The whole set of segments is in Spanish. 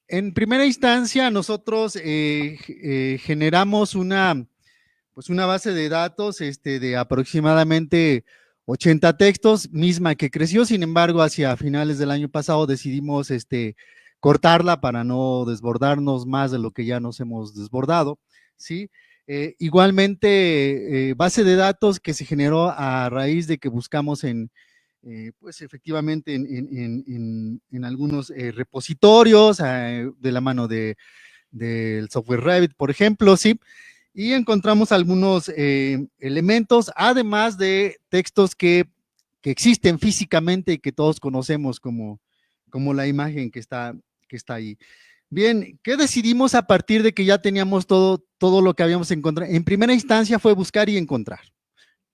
En primera instancia, nosotros generamos pues una base de datos de aproximadamente 80 textos, misma que creció. Sin embargo, hacia finales del año pasado decidimos cortarla para no desbordarnos más de lo que ya nos hemos desbordado, ¿sí? Igualmente, base de datos que se generó a raíz de que buscamos pues efectivamente en algunos repositorios de la mano del software Revit, por ejemplo, ¿sí? Y encontramos algunos elementos, además de textos que existen físicamente y que todos conocemos como la imagen que está ahí. Bien, ¿qué decidimos a partir de que ya teníamos todo lo que habíamos encontrado? En primera instancia fue buscar y encontrar.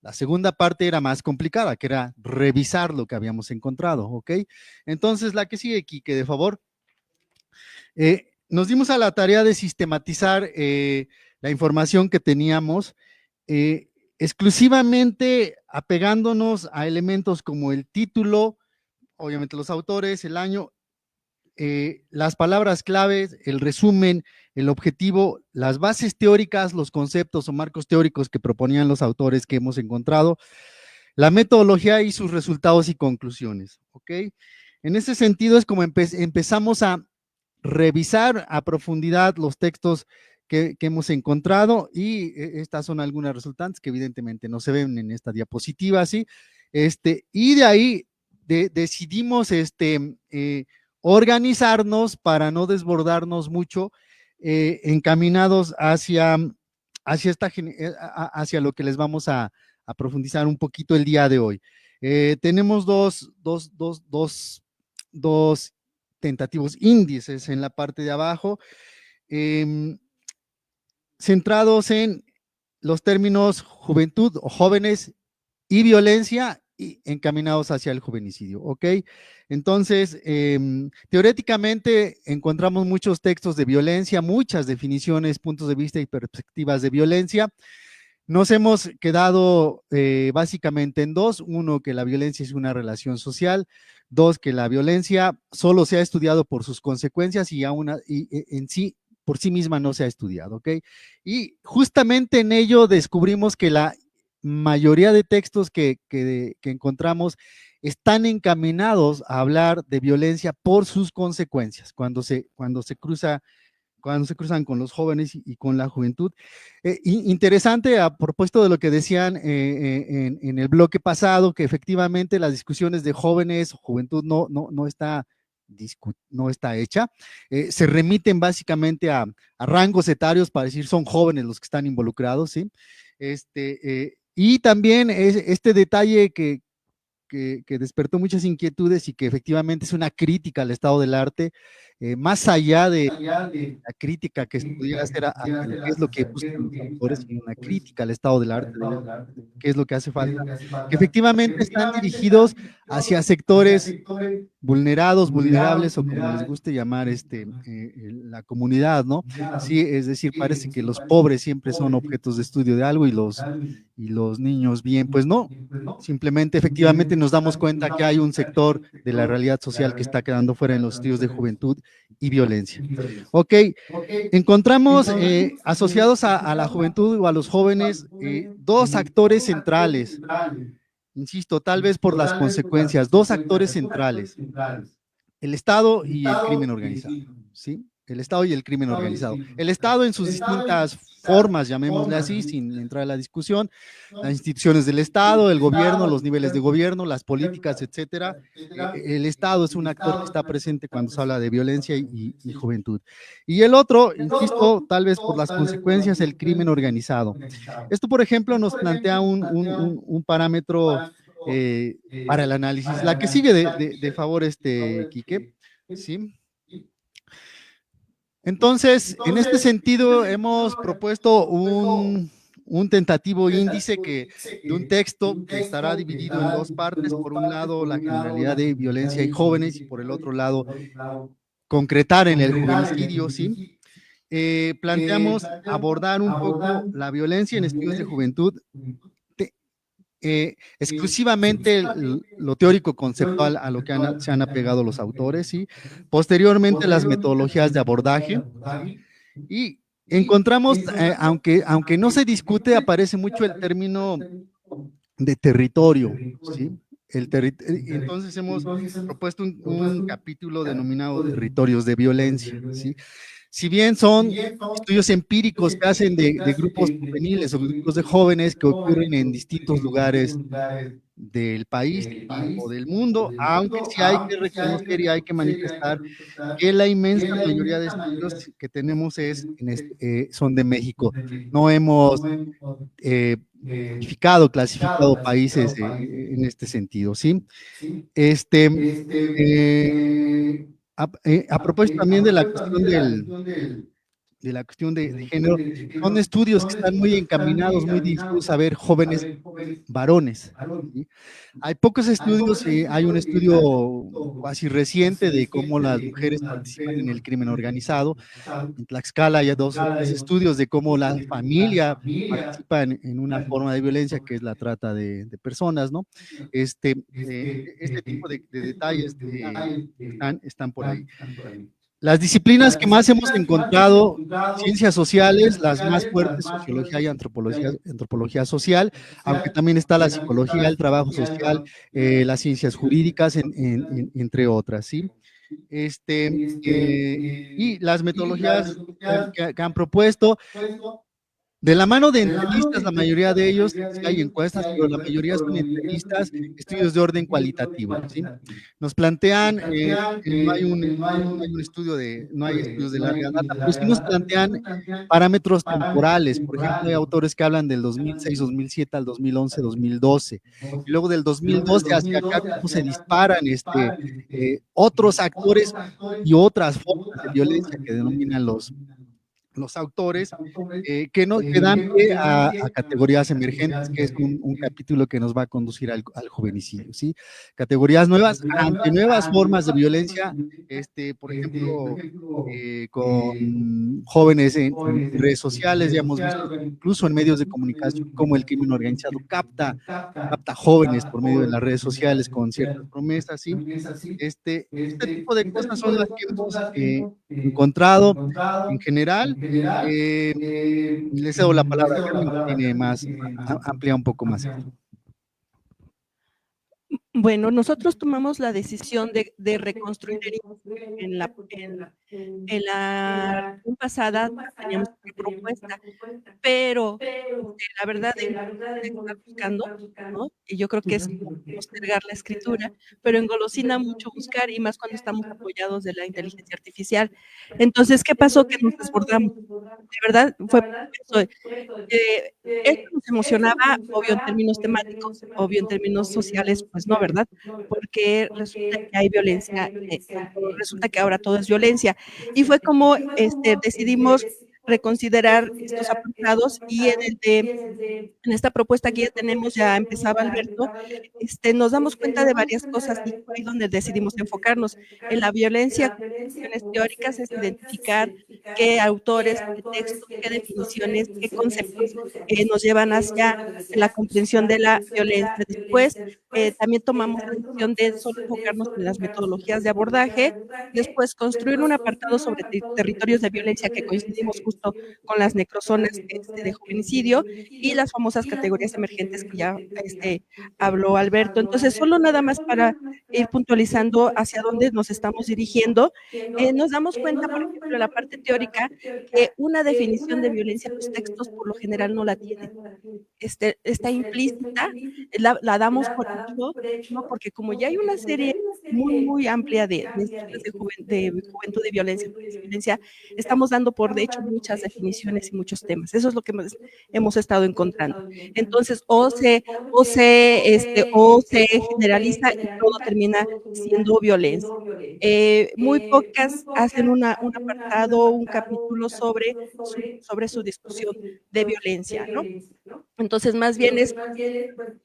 La segunda parte era más complicada, que era revisar lo que habíamos encontrado, ¿ok? Entonces, la que sigue, Quique, de favor. Nos dimos a la tarea de sistematizar la información que teníamos, eh, exclusivamente apegándonos a elementos como el título, obviamente los autores, el año, las palabras claves, el resumen, el objetivo, las bases teóricas, los conceptos o marcos teóricos que proponían los autores que hemos encontrado, la metodología y sus resultados y conclusiones, ¿ok? En ese sentido es como empezamos a revisar a profundidad los textos que hemos encontrado y estas son algunas resultantes que evidentemente no se ven en esta diapositiva, ¿sí? Y de ahí decidimos organizarnos para no desbordarnos mucho, encaminados hacia lo que les vamos a profundizar un poquito el día de hoy. Tenemos dos tentativos índices en la parte de abajo, eh, centrados en los términos juventud o jóvenes y violencia y encaminados hacia el juvenicidio, ¿ok? Entonces, teóricamente encontramos muchos textos de violencia, muchas definiciones, puntos de vista y perspectivas de violencia. Nos hemos quedado básicamente en dos. Uno, que la violencia es una relación social. Dos, que la violencia solo se ha estudiado por sus consecuencias y en sí, por sí misma no se ha estudiado, ¿ok? Y justamente en ello descubrimos que la mayoría de textos que encontramos están encaminados a hablar de violencia por sus consecuencias, cuando se cruzan con los jóvenes y con la juventud. Interesante, a propósito de lo que decían en el bloque pasado, que efectivamente las discusiones de jóvenes o juventud no está hecha. Se remiten básicamente a rangos etarios para decir son jóvenes los que están involucrados, ¿sí? Y también este detalle que despertó muchas inquietudes y que efectivamente es una crítica al estado del arte, más allá de la crítica que se pudiera hacer hacia lo que es lo que buscan los autores, sino una crítica al estado del arte, de qué es lo que hace falta, que efectivamente están dirigidos hacia sectores vulnerados, vulnerables o como les guste llamar la comunidad, ¿no? Sí, es decir, parece que los pobres siempre son objetos de estudio de algo y los niños bien, pues no, simplemente efectivamente nos damos cuenta que hay un sector de la realidad social que está quedando fuera en los estudios de juventud y violencia. Ok, encontramos asociados a la juventud o a los jóvenes dos actores centrales, insisto, tal vez por las consecuencias, dos actores centrales, el Estado y el crimen organizado, ¿sí? El Estado y el crimen organizado. El Estado en sus distintas formas, llamémosle así, sin entrar a la discusión, las instituciones del Estado, el gobierno, los niveles de gobierno, las políticas, etcétera. El Estado es un actor que está presente cuando se habla de violencia y juventud. Y el otro, insisto, tal vez por las consecuencias, el crimen organizado. Esto, por ejemplo, nos plantea un parámetro para el análisis. La que sigue de favor, Quique, ¿sí? Entonces, en este sentido, hemos propuesto un tentativo índice de un texto que estará dividido en dos partes. Por un lado, la generalidad de violencia y jóvenes, y por el otro lado, concretar en el juvenicidio, ¿sí? Planteamos abordar un poco la violencia en estudios de juventud, exclusivamente lo teórico conceptual a lo que se han apegado los autores, ¿sí? Posteriormente las metodologías de abordaje, ¿sí? Y encontramos, aunque no se discute, aparece mucho el término de territorio, ¿sí? Entonces hemos propuesto un capítulo denominado Territorios de Violencia, ¿sí? Si bien son estudios empíricos que hacen de grupos juveniles o grupos de jóvenes que ocurren en distintos lugares del país o del mundo, aunque sí hay que reconocer y hay que manifestar que la inmensa mayoría de estudios que tenemos son de México. No hemos eh, clasificado países en este sentido, ¿sí? Este, eh, a propósito también de la cuestión de la cuestión de género, son estudios que están muy encaminados, muy dirigidos a ver jóvenes varones, ¿sí? Hay pocos estudios, hay un estudio casi reciente de cómo las mujeres participan en el crimen organizado. En Tlaxcala hay dos o tres estudios de cómo la familia participa en una forma de violencia que es la trata de personas, ¿no? Este tipo de detalles están por ahí. Las disciplinas que más hemos encontrado, ciencias sociales, las más fuertes, sociología y antropología social, aunque también está la psicología, el trabajo social, las ciencias jurídicas, entre otras, ¿sí? Este, eh, y las metodologías que han propuesto, de la mano de entrevistas, la mayoría de ellos, sí hay encuestas, pero la mayoría son entrevistas, estudios de orden cualitativo, ¿sí? Nos plantean, porque no hay un estudio no hay estudios de larga data, pero sí nos plantean parámetros temporales. Por ejemplo, hay autores que hablan del 2006, 2007 al 2011, 2012, y luego del 2012 hacia acá, cómo se disparan otros actores y otras formas de violencia que denominan los autores, que dan pie a categorías emergentes, que es un capítulo que nos va a conducir al jovenicidio, ¿sí? Categorías nuevas ante nuevas formas de violencia, por ejemplo, con jóvenes en redes sociales, ya hemos visto que incluso en medios de comunicación como el crimen organizado capta jóvenes por medio de las redes sociales con ciertas promesas, ¿sí? Este tipo de cosas son las que hemos encontrado en general. Eh, Le cedo la palabra a Carmen, que tiene amplía un poco más esto. Bueno, nosotros tomamos la decisión de reconstruir en la reunión pasada teníamos otra propuesta, pero, la verdad de estar buscando, ¿no? Y yo creo que es como postergar la escritura, pero engolosina mucho buscar, y más cuando estamos apoyados de la inteligencia artificial. Entonces, ¿qué pasó? Que nos desbordamos. De verdad, fue por eso. Eh, Esto nos emocionaba, obvio en términos temáticos, obvio en términos sociales, pues no, ¿verdad? Porque resulta que hay violencia, resulta que ahora todo es violencia. Y fue como, decidimos reconsiderar estos apartados, y en esta propuesta que ya tenemos, ya empezaba Alberto, nos damos cuenta de varias cosas, y fue ahí donde decidimos enfocarnos. En la violencia con cuestiones teóricas es identificar qué autores, qué textos, qué definiciones, qué conceptos nos llevan hacia la comprensión de la violencia. Después, también tomamos la decisión de solo enfocarnos en las metodologías de abordaje, después construir un apartado sobre territorios de violencia que coincidimos justo con las necrozonas de jovenicidio, y las famosas categorías emergentes que ya habló Alberto. Entonces, solo nada más para ir puntualizando hacia dónde nos estamos dirigiendo, nos damos cuenta, por ejemplo, en la parte teórica, que una definición de violencia los textos por lo general no la tienen. Está implícita, la damos por hecho, ¿no? Porque como ya hay una serie muy, muy amplia de estudios de juventud y violencia, niñez y violencia, estamos dando por de hecho muchas definiciones y muchos temas. Eso es lo que hemos estado encontrando. Entonces, o se generaliza y todo termina siendo violencia. Muy pocas hacen un apartado, un capítulo sobre su discusión de violencia, ¿no? Entonces, más bien es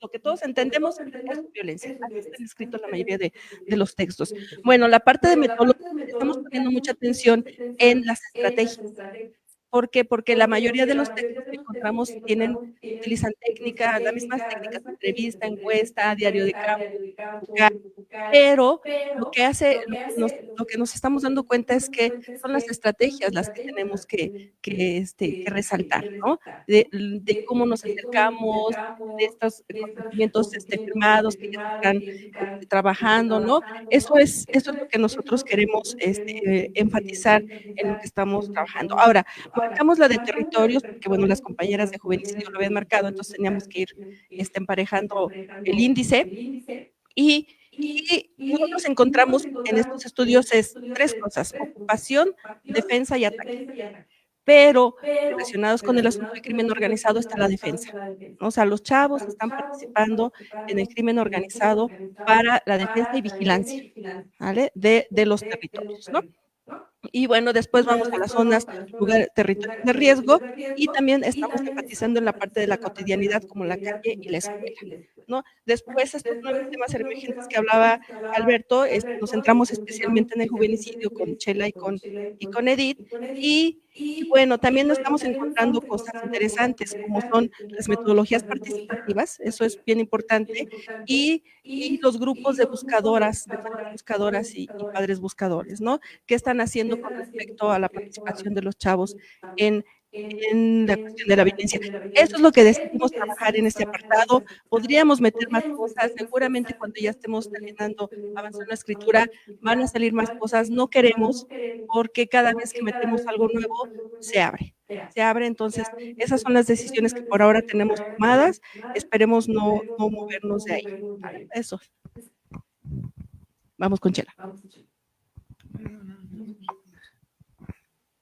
lo que todos entendemos, eso es violencia. Así están escritos la mayoría de los textos. Bueno, la parte de metodología, estamos poniendo mucha atención en las estrategias. ¿Por qué? Porque la mayoría de los textos que encontramos utilizan técnicas, las mismas técnicas, entrevista, encuesta, diario de campo, pero lo que nos estamos dando cuenta es que son las estrategias las que tenemos que resaltar, ¿no? De cómo nos acercamos, de estos consentimientos, firmados que ya se están, trabajando, ¿no? Eso es lo que nosotros queremos, enfatizar en lo que estamos trabajando. Ahora, marcamos la de territorios, porque, bueno, las compañeras de juvenicidio lo habían marcado, entonces teníamos que ir, emparejando el índice. Y nosotros encontramos en estos estudios es 3 cosas: ocupación, defensa y ataque. Pero relacionados con el asunto de crimen organizado está la defensa, ¿no? O sea, los chavos están participando en el crimen organizado para la defensa y vigilancia, ¿vale? De los territorios, ¿no? Y bueno, después vamos a las zonas, territorios de riesgo, y también estamos enfatizando en la parte de la cotidianidad, como la calle y la escuela, ¿no? Después, estos 9 temas emergentes que hablaba Alberto, nos centramos especialmente en el juvenicidio con Chela y con Edith, y bueno, también nos estamos encontrando cosas interesantes, como son las metodologías participativas, eso es bien importante, y los grupos de buscadoras, de madres buscadoras y padres buscadores, ¿no? ¿Qué están haciendo con respecto a la participación de los chavos en, en la cuestión de la violencia? Eso es lo que decidimos trabajar en este apartado. Podríamos meter más cosas, seguramente cuando ya estemos terminando, avanzando la escritura, van a salir más cosas. No queremos, porque cada vez que metemos algo nuevo, se abre. Se abre, entonces, esas son las decisiones que por ahora tenemos tomadas. Esperemos no movernos de ahí. ¿Vale? Eso. Vamos con Chela.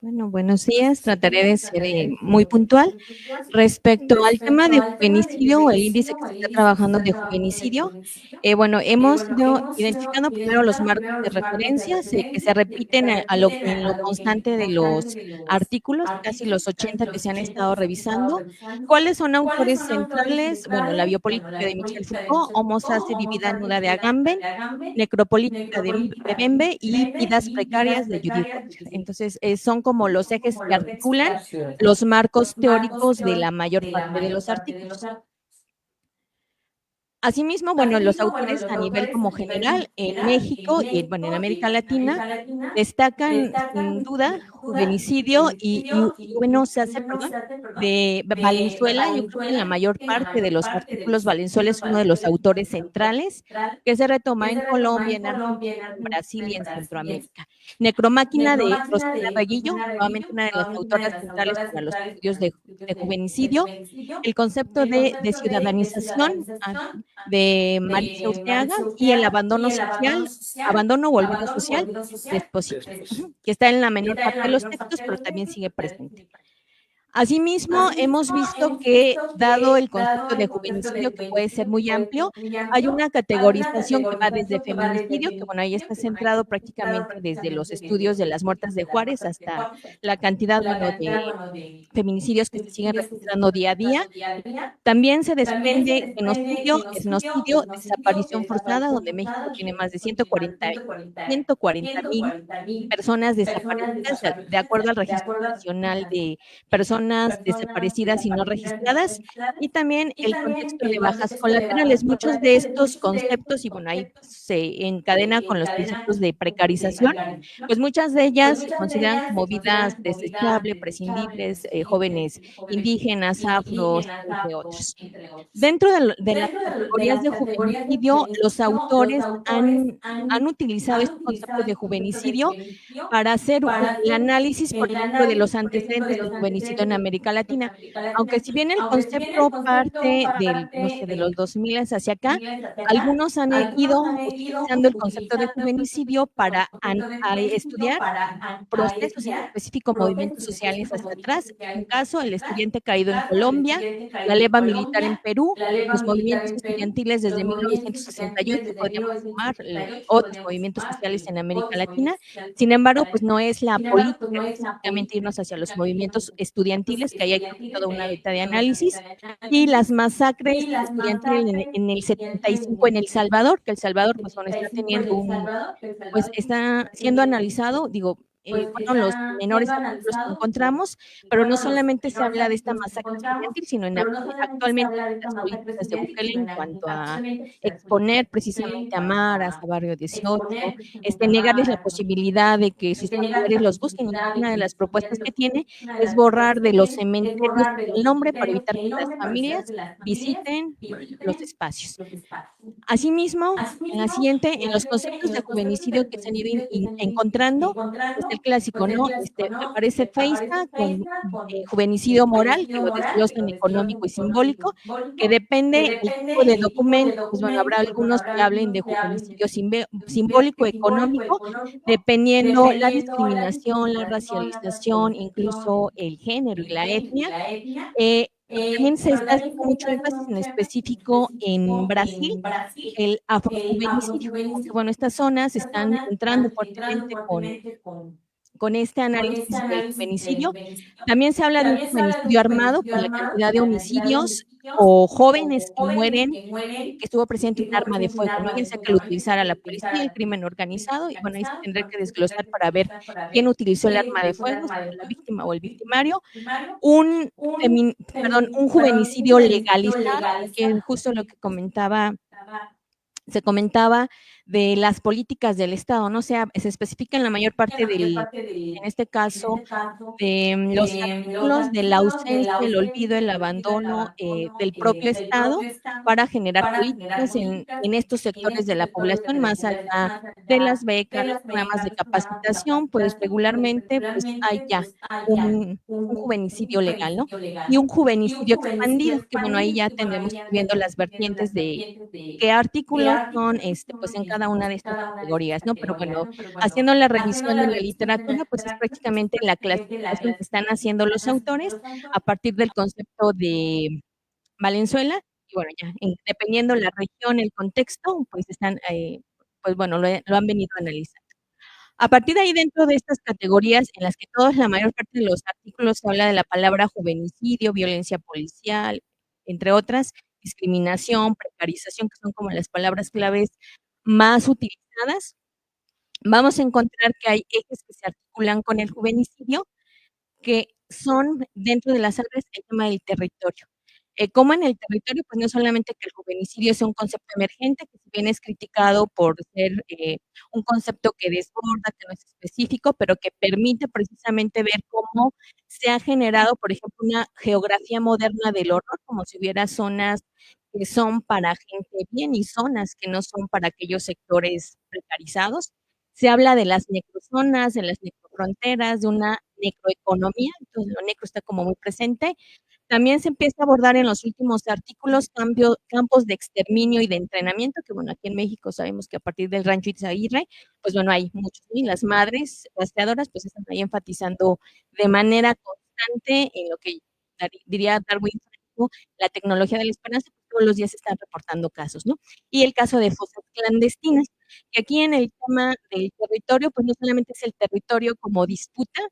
Bueno, buenos días. Trataré de ser muy puntual. Respecto al tema de juvenicidio o el índice que se está trabajando de juvenicidio, bueno, hemos ido identificando primero los marcos de referencias que se repiten en lo constante de los artículos, casi los 80 que se han estado revisando. ¿Cuáles son autores centrales? Bueno, la biopolítica de Michel Foucault, Homo sacer y vida nuda de Agamben, Necropolítica de Bembe y Vidas precarias de Judy Walker. Entonces, son como los ejes que articulan los marcos teóricos de la mayor parte de los artículos. Asimismo, bueno, los autores a nivel como general en México y, bueno, en América Latina destacan sin duda Juvenicidio y bueno, se hace, perdón, de Valenzuela. Yo creo que en la mayor parte de los artículos Valenzuela es uno de los autores centrales que se retoma en Colombia, en Argentina, en Brasil y en Centroamérica. Necromáquina de Rosela Reguillo, nuevamente una de las autoras centrales para los estudios de juvenicidio. El concepto de ciudadanización de Marisa Urteaga y el abandono social, abandono o olvido social de Esposito, que está en la menor parte de los textos, pero también sigue presente. Asimismo, hemos visto que, dado el concepto de juvenicidio, que puede ser muy amplio, hay una categorización que va desde feminicidio, que bueno, ahí está centrado prácticamente desde los estudios de las muertas de Juárez hasta la cantidad, bueno, de feminicidios que se siguen registrando día a día. También se desprende genocidio, etnocidio, desaparición forzada, donde México tiene más de 140,000 personas desaparecidas, de acuerdo al Registro Nacional de Personas Desaparecidas y No Registradas, y también el contexto de bajas colaterales. Muchos de estos conceptos, y bueno, ahí se encadena con los conceptos de precarización, pues muchas de ellas se consideran como vidas desechables, prescindibles, jóvenes indígenas, afros, entre otros. Dentro de las categorías de juvenicidio, los autores han utilizado este concepto de juvenicidio para hacer el análisis, por ejemplo, de los antecedentes del juvenicidio en América Latina. Aunque si bien el concepto parte del, no sé, de los 2000 hacia acá, algunos han ido utilizando el concepto de juvenicidio para estudiar procesos, en específico movimientos sociales hacia atrás. Un caso, el estudiante caído en Colombia, la leva militar en Perú, los movimientos estudiantiles desde 1968, podríamos sumar otros movimientos sociales en América Latina. Sin embargo, pues no es la política específicamente irnos hacia los movimientos estudiantiles, que ahí hay toda una beta de análisis, y las masacres estudiantiles en el 75 en El Salvador, que El Salvador, pues, bueno, está teniendo pues está siendo analizado, digo, fueron los menores ejemplos que encontramos, pero no solamente se habla de esta masacre estudiantil, sino actualmente de las políticas de Bukele en cuanto a exponer precisamente a maras, a Barrio 18, negarles la posibilidad de que sus familiares los busquen. Y una de las propuestas que tiene es borrar de los cementerios el nombre para evitar que las familias visiten, bueno, los espacios. Asimismo, en la siguiente, en los conceptos de juvenicidio que se han ido encontrando, está el clásico, ¿no? Aparece FEISA con juvenicidio moral, que lo desglosan económico y simbólico, que depende el tipo de documento, pues bueno, habrá algunos que hablen de juvenicidio simbólico, económico, dependiendo la discriminación, la racialización, incluso el género y la etnia. También se está haciendo mucho énfasis en específico en Brasil, el afrojuvenicidio, porque bueno, estas zonas están entrando fuertemente con este análisis del juvenicidio. También se habla de un juvenicidio armado por la cantidad de homicidios o jóvenes que mueren, que estuvo presente un arma de fuego, ¿no? Ya sea que lo utilizara la policía, el crimen organizado, y bueno, ahí se tendrá que desglosar para ver quién utilizó el arma de fuego, si fue la víctima o el victimario. Un juvenicidio legalizado, que justo lo que se comentaba de las políticas del Estado, ¿no? O sea, se especifica en la mayor parte en este caso, de los artículos de la ausencia, el olvido, el abandono del propio Estado para generar políticas en estos sectores de la población, más allá de las becas, los programas de capacitación, pues regularmente pues hay ya un juvenicidio legal, ¿no? Y un juvenicidio expandido, que bueno, ahí ya tendremos que ir viendo las vertientes de qué artículos son, pues en cada una de estas categorías, ¿no? Pero bueno, haciendo la revisión de la literatura, pues es prácticamente la clasificación que están haciendo los autores a partir del concepto de Valenzuela, y bueno, ya, dependiendo la región, el contexto, pues están, pues bueno, lo han venido analizando. A partir de ahí, dentro de estas categorías en las que todos, la mayor parte de los artículos se habla de la palabra juvenicidio, violencia policial, entre otras, discriminación, precarización, que son como las palabras claves más utilizadas, vamos a encontrar que hay ejes que se articulan con el juvenicidio, que son dentro de las áreas el tema del territorio. Como en el territorio, pues no solamente que el juvenicidio es un concepto emergente, que si bien es criticado por ser un concepto que desborda, que no es específico, pero que permite precisamente ver cómo se ha generado, por ejemplo, una geografía moderna del horror, como si hubiera zonas que son para gente bien y zonas que no son para aquellos sectores precarizados. Se habla de las necrozonas, de las necrofronteras, de una necroeconomía, entonces lo necro está como muy presente. También se empieza a abordar en los últimos artículos campos de exterminio y de entrenamiento, que bueno, aquí en México sabemos que a partir del Rancho Izaguirre, pues bueno, hay muchos, y las madres rastreadoras pues están ahí enfatizando de manera constante en lo que diría Darwin, la tecnología de la esperanza, pues todos los días se están reportando casos, ¿no? Y el caso de fosas clandestinas, que aquí en el tema del territorio, pues no solamente es el territorio como disputa,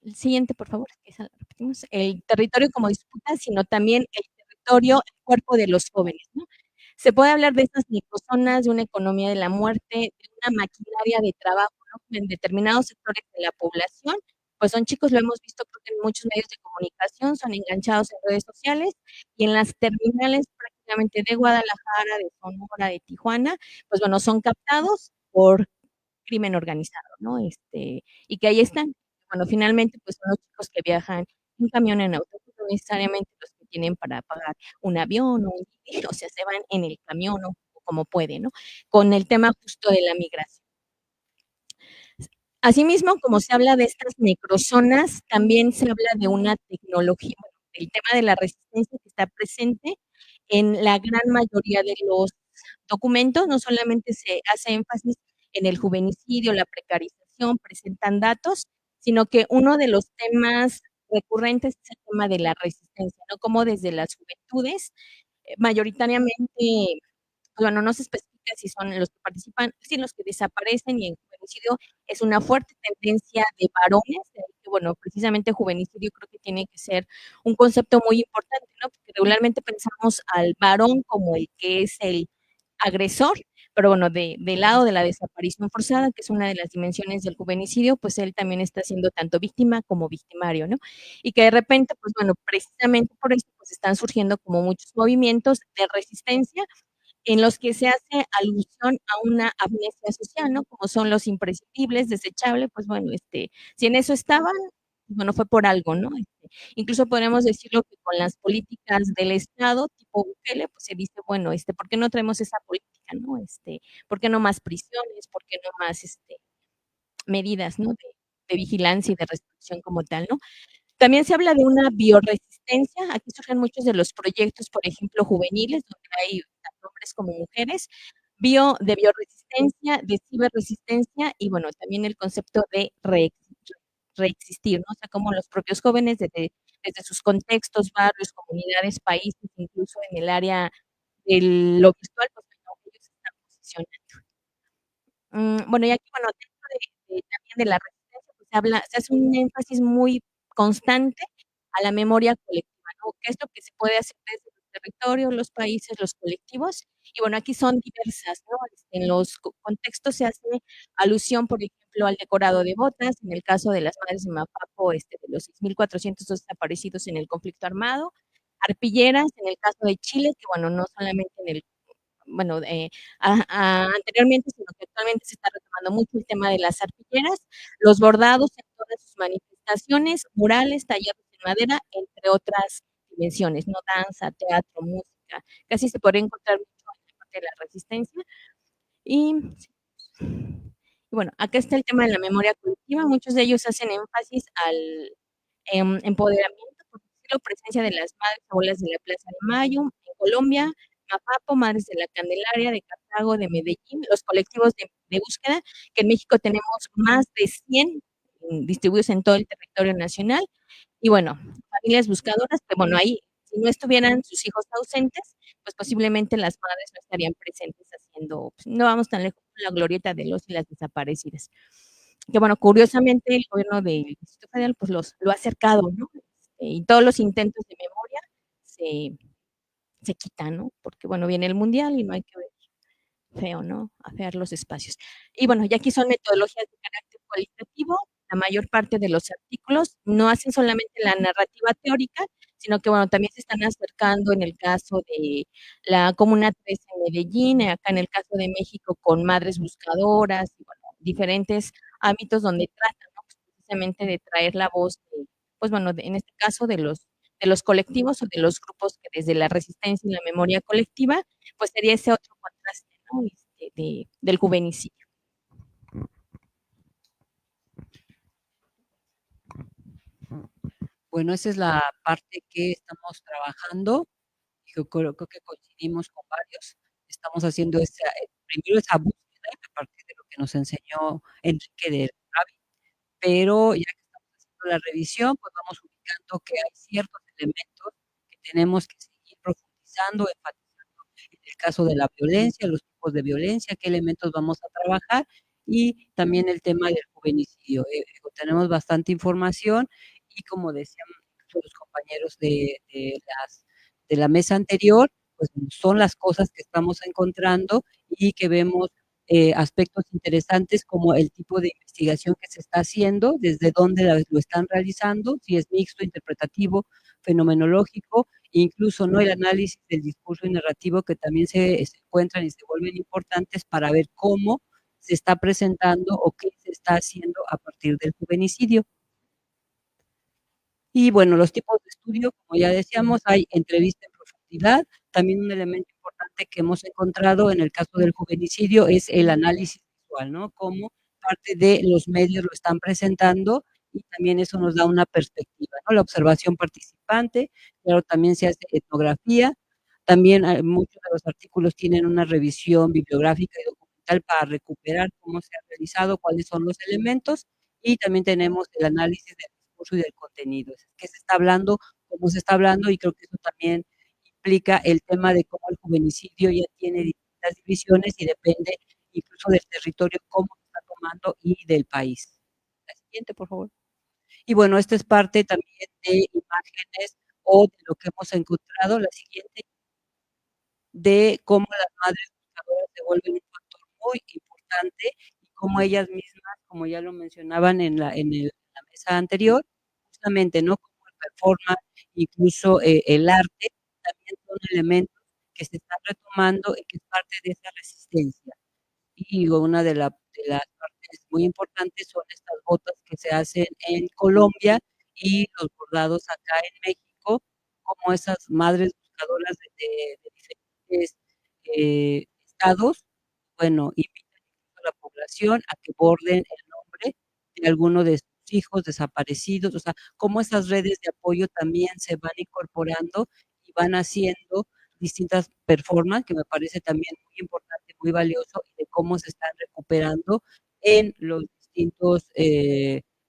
el siguiente, por favor, esa la repetimos, el territorio como disputa, sino también el territorio, el cuerpo de los jóvenes, ¿no? Se puede hablar de estas microzonas, de una economía de la muerte, de una maquinaria de trabajo, ¿no? En determinados sectores de la población, pues son chicos, lo hemos visto creo que en muchos medios de comunicación, son enganchados en redes sociales y en las terminales prácticamente de Guadalajara, de Sonora, de Tijuana, pues bueno, son captados por crimen organizado, ¿no? Y que ahí están. Bueno, finalmente, pues son los chicos que viajan en camión, en autobús, no necesariamente los que tienen para pagar un avión o un ticket, o sea, se van en el camión o como pueden, ¿no? Con el tema justo de la migración. Asimismo, como se habla de estas necrozonas, también se habla de una tecnología, bueno, el tema de la resistencia que está presente en la gran mayoría de los documentos, no solamente se hace énfasis en el juvenicidio, la precarización, presentan datos, sino que uno de los temas recurrentes es el tema de la resistencia, ¿no? Como desde las juventudes, mayoritariamente, bueno, no se especifica si son los que participan, si los que desaparecen, y en juvenicidio es una fuerte tendencia de varones, que bueno, precisamente juvenicidio creo que tiene que ser un concepto muy importante, ¿no? Porque regularmente pensamos al varón como el que es el agresor, Pero bueno, del lado de la desaparición forzada, que es una de las dimensiones del juvenicidio, pues él también está siendo tanto víctima como victimario, ¿no? Y que de repente, pues bueno, precisamente por eso, pues están surgiendo como muchos movimientos de resistencia en los que se hace alusión a una amnesia social, ¿no? Como son los imprescindibles, desechables, pues bueno, si en eso estaban, bueno, fue por algo, ¿no? Incluso podemos decirlo que con las políticas del Estado, tipo Bukele, pues se dice, bueno, ¿por qué no traemos esa política, no? ¿Por qué no más prisiones? ¿Por qué no más, medidas, ¿no? De vigilancia y de restricción como tal, ¿no? También se habla de una bioresistencia. Aquí surgen muchos de los proyectos, por ejemplo, juveniles, donde hay tanto hombres como mujeres, de bioresistencia, de ciberresistencia y bueno, también el concepto de reexistir, ¿no? O sea, como los propios jóvenes desde sus contextos, barrios, comunidades, países, incluso en el área de lo virtual, pues bueno, ellos se están posicionando. Bueno, y aquí, bueno, dentro también de la resistencia, pues se hace un énfasis muy constante a la memoria colectiva, ¿no? ¿Qué es lo que se puede hacer desde los territorios, los países, los colectivos? Y bueno, aquí son diversas, ¿no? En los contextos se hace alusión, por ejemplo, al decorado de botas, en el caso de las madres de Mapapo, de los 6.400 desaparecidos en el conflicto armado, arpilleras, en el caso de Chile, que bueno, no solamente en el bueno, anteriormente, sino que actualmente se está retomando mucho el tema de las arpilleras, los bordados en todas sus manifestaciones, murales, tallados en madera, entre otras dimensiones, ¿no? Danza, teatro, música, casi se podría encontrar mucho en la parte de la resistencia. Y bueno, acá está el tema de la memoria colectiva, muchos de ellos hacen énfasis al empoderamiento, por decirlo, presencia de las madres abuelas de la Plaza de Mayo, en Colombia, Mapapo, Madres de la Candelaria, de Cartago, de Medellín, los colectivos de búsqueda, que en México tenemos más de 100 distribuidos en todo el territorio nacional, y bueno, familias buscadoras, que bueno, ahí, si no estuvieran sus hijos ausentes, pues posiblemente las madres no estarían presentes haciendo, pues, no vamos tan lejos con la glorieta de los y las desaparecidas. Que bueno, curiosamente el gobierno del Distrito Federal pues lo ha acercado, ¿no? Y todos los intentos de memoria se quitan, ¿no? Porque bueno, viene el mundial y no hay que ver feo, ¿no? Afear los espacios. Y bueno, ya aquí son metodologías de carácter cualitativo. La mayor parte de los artículos no hacen solamente la narrativa teórica, sino que bueno, también se están acercando en el caso de la Comuna 3 en Medellín, acá en el caso de México con madres buscadoras, y bueno, diferentes ámbitos donde tratan, ¿no? Pues, precisamente de traer la voz de, pues bueno, en este caso de los colectivos o de los grupos que desde la resistencia y la memoria colectiva, pues sería ese otro contraste, ¿no? Del juvenicidio. Bueno, esa es la parte que estamos trabajando. Yo creo que coincidimos con varios. Estamos haciendo primero esa búsqueda a partir de lo que nos enseñó Enrique del Ravi, pero ya que estamos haciendo la revisión, pues vamos ubicando que hay ciertos elementos que tenemos que seguir profundizando, enfatizando en el caso de la violencia, los tipos de violencia, qué elementos vamos a trabajar y también el tema del juvenicidio. Tenemos bastante información y como decían los compañeros de la mesa anterior, pues son las cosas que estamos encontrando y que vemos aspectos interesantes como el tipo de investigación que se está haciendo, desde dónde lo están realizando, si es mixto, interpretativo, fenomenológico, incluso no el análisis del discurso y narrativo que también se encuentran y se vuelven importantes para ver cómo se está presentando o qué se está haciendo a partir del juvenicidio. Y bueno, los tipos de estudio, como ya decíamos, hay entrevista en profundidad. También un elemento importante que hemos encontrado en el caso del juvenicidio es el análisis visual, ¿no? Cómo parte de los medios lo están presentando y también eso nos da una perspectiva, ¿no? La observación participante, claro, también se hace etnografía. También muchos de los artículos tienen una revisión bibliográfica y documental para recuperar cómo se ha realizado, cuáles son los elementos y también tenemos el análisis del discurso y del contenido, qué se está hablando, cómo se está hablando y creo que eso también implica el tema de cómo el juvenicidio ya tiene distintas divisiones y depende incluso del territorio, cómo se está tomando y del país. La siguiente, por favor. Y bueno, esta es parte también de imágenes o de lo que hemos encontrado. La siguiente, de cómo las madres buscadoras se vuelven un muy importante y cómo ellas mismas, como ya lo mencionaban en la mesa anterior, justamente, ¿no? Como el performance, incluso el arte, también son elementos que se están retomando y que es parte de esa resistencia. Y una de las partes muy importantes son estas botas que se hacen en Colombia y los bordados acá en México, como esas madres buscadoras de diferentes estados, bueno, invitan a la población a que borden el nombre de alguno de sus hijos desaparecidos, o sea, cómo esas redes de apoyo también se van incorporando y van haciendo distintas performances, que me parece también muy importante, muy valioso, y de cómo se están recuperando en los distintos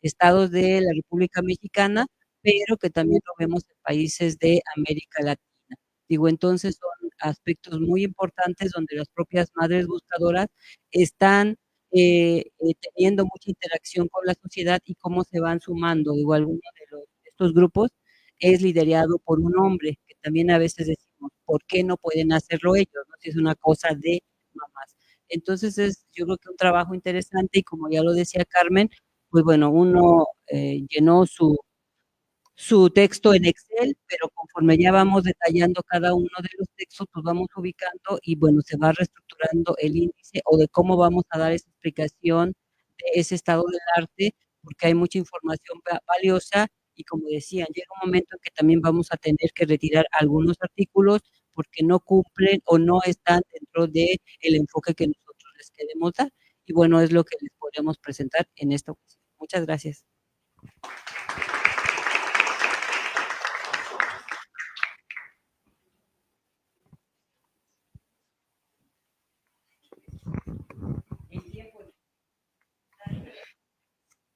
estados de la República Mexicana, pero que también lo vemos en países de América Latina. Digo, entonces son aspectos muy importantes donde las propias madres buscadoras están teniendo mucha interacción con la sociedad y cómo se van sumando. Digo, algunos de estos grupos es liderado por un hombre, que también a veces decimos, ¿por qué no pueden hacerlo ellos? ¿No? Si es una cosa de mamás. Entonces es, yo creo que un trabajo interesante y como ya lo decía Carmen, pues bueno, uno llenó su texto en Excel, pero conforme ya vamos detallando cada uno de los textos, pues vamos ubicando y bueno, se va reestructurando el índice o de cómo vamos a dar esa explicación de ese estado del arte, porque hay mucha información valiosa y como decían, llega un momento en que también vamos a tener que retirar algunos artículos porque no cumplen o no están dentro del enfoque que nosotros les queremos dar. Y bueno, es lo que les podemos presentar en esta ocasión. Muchas gracias.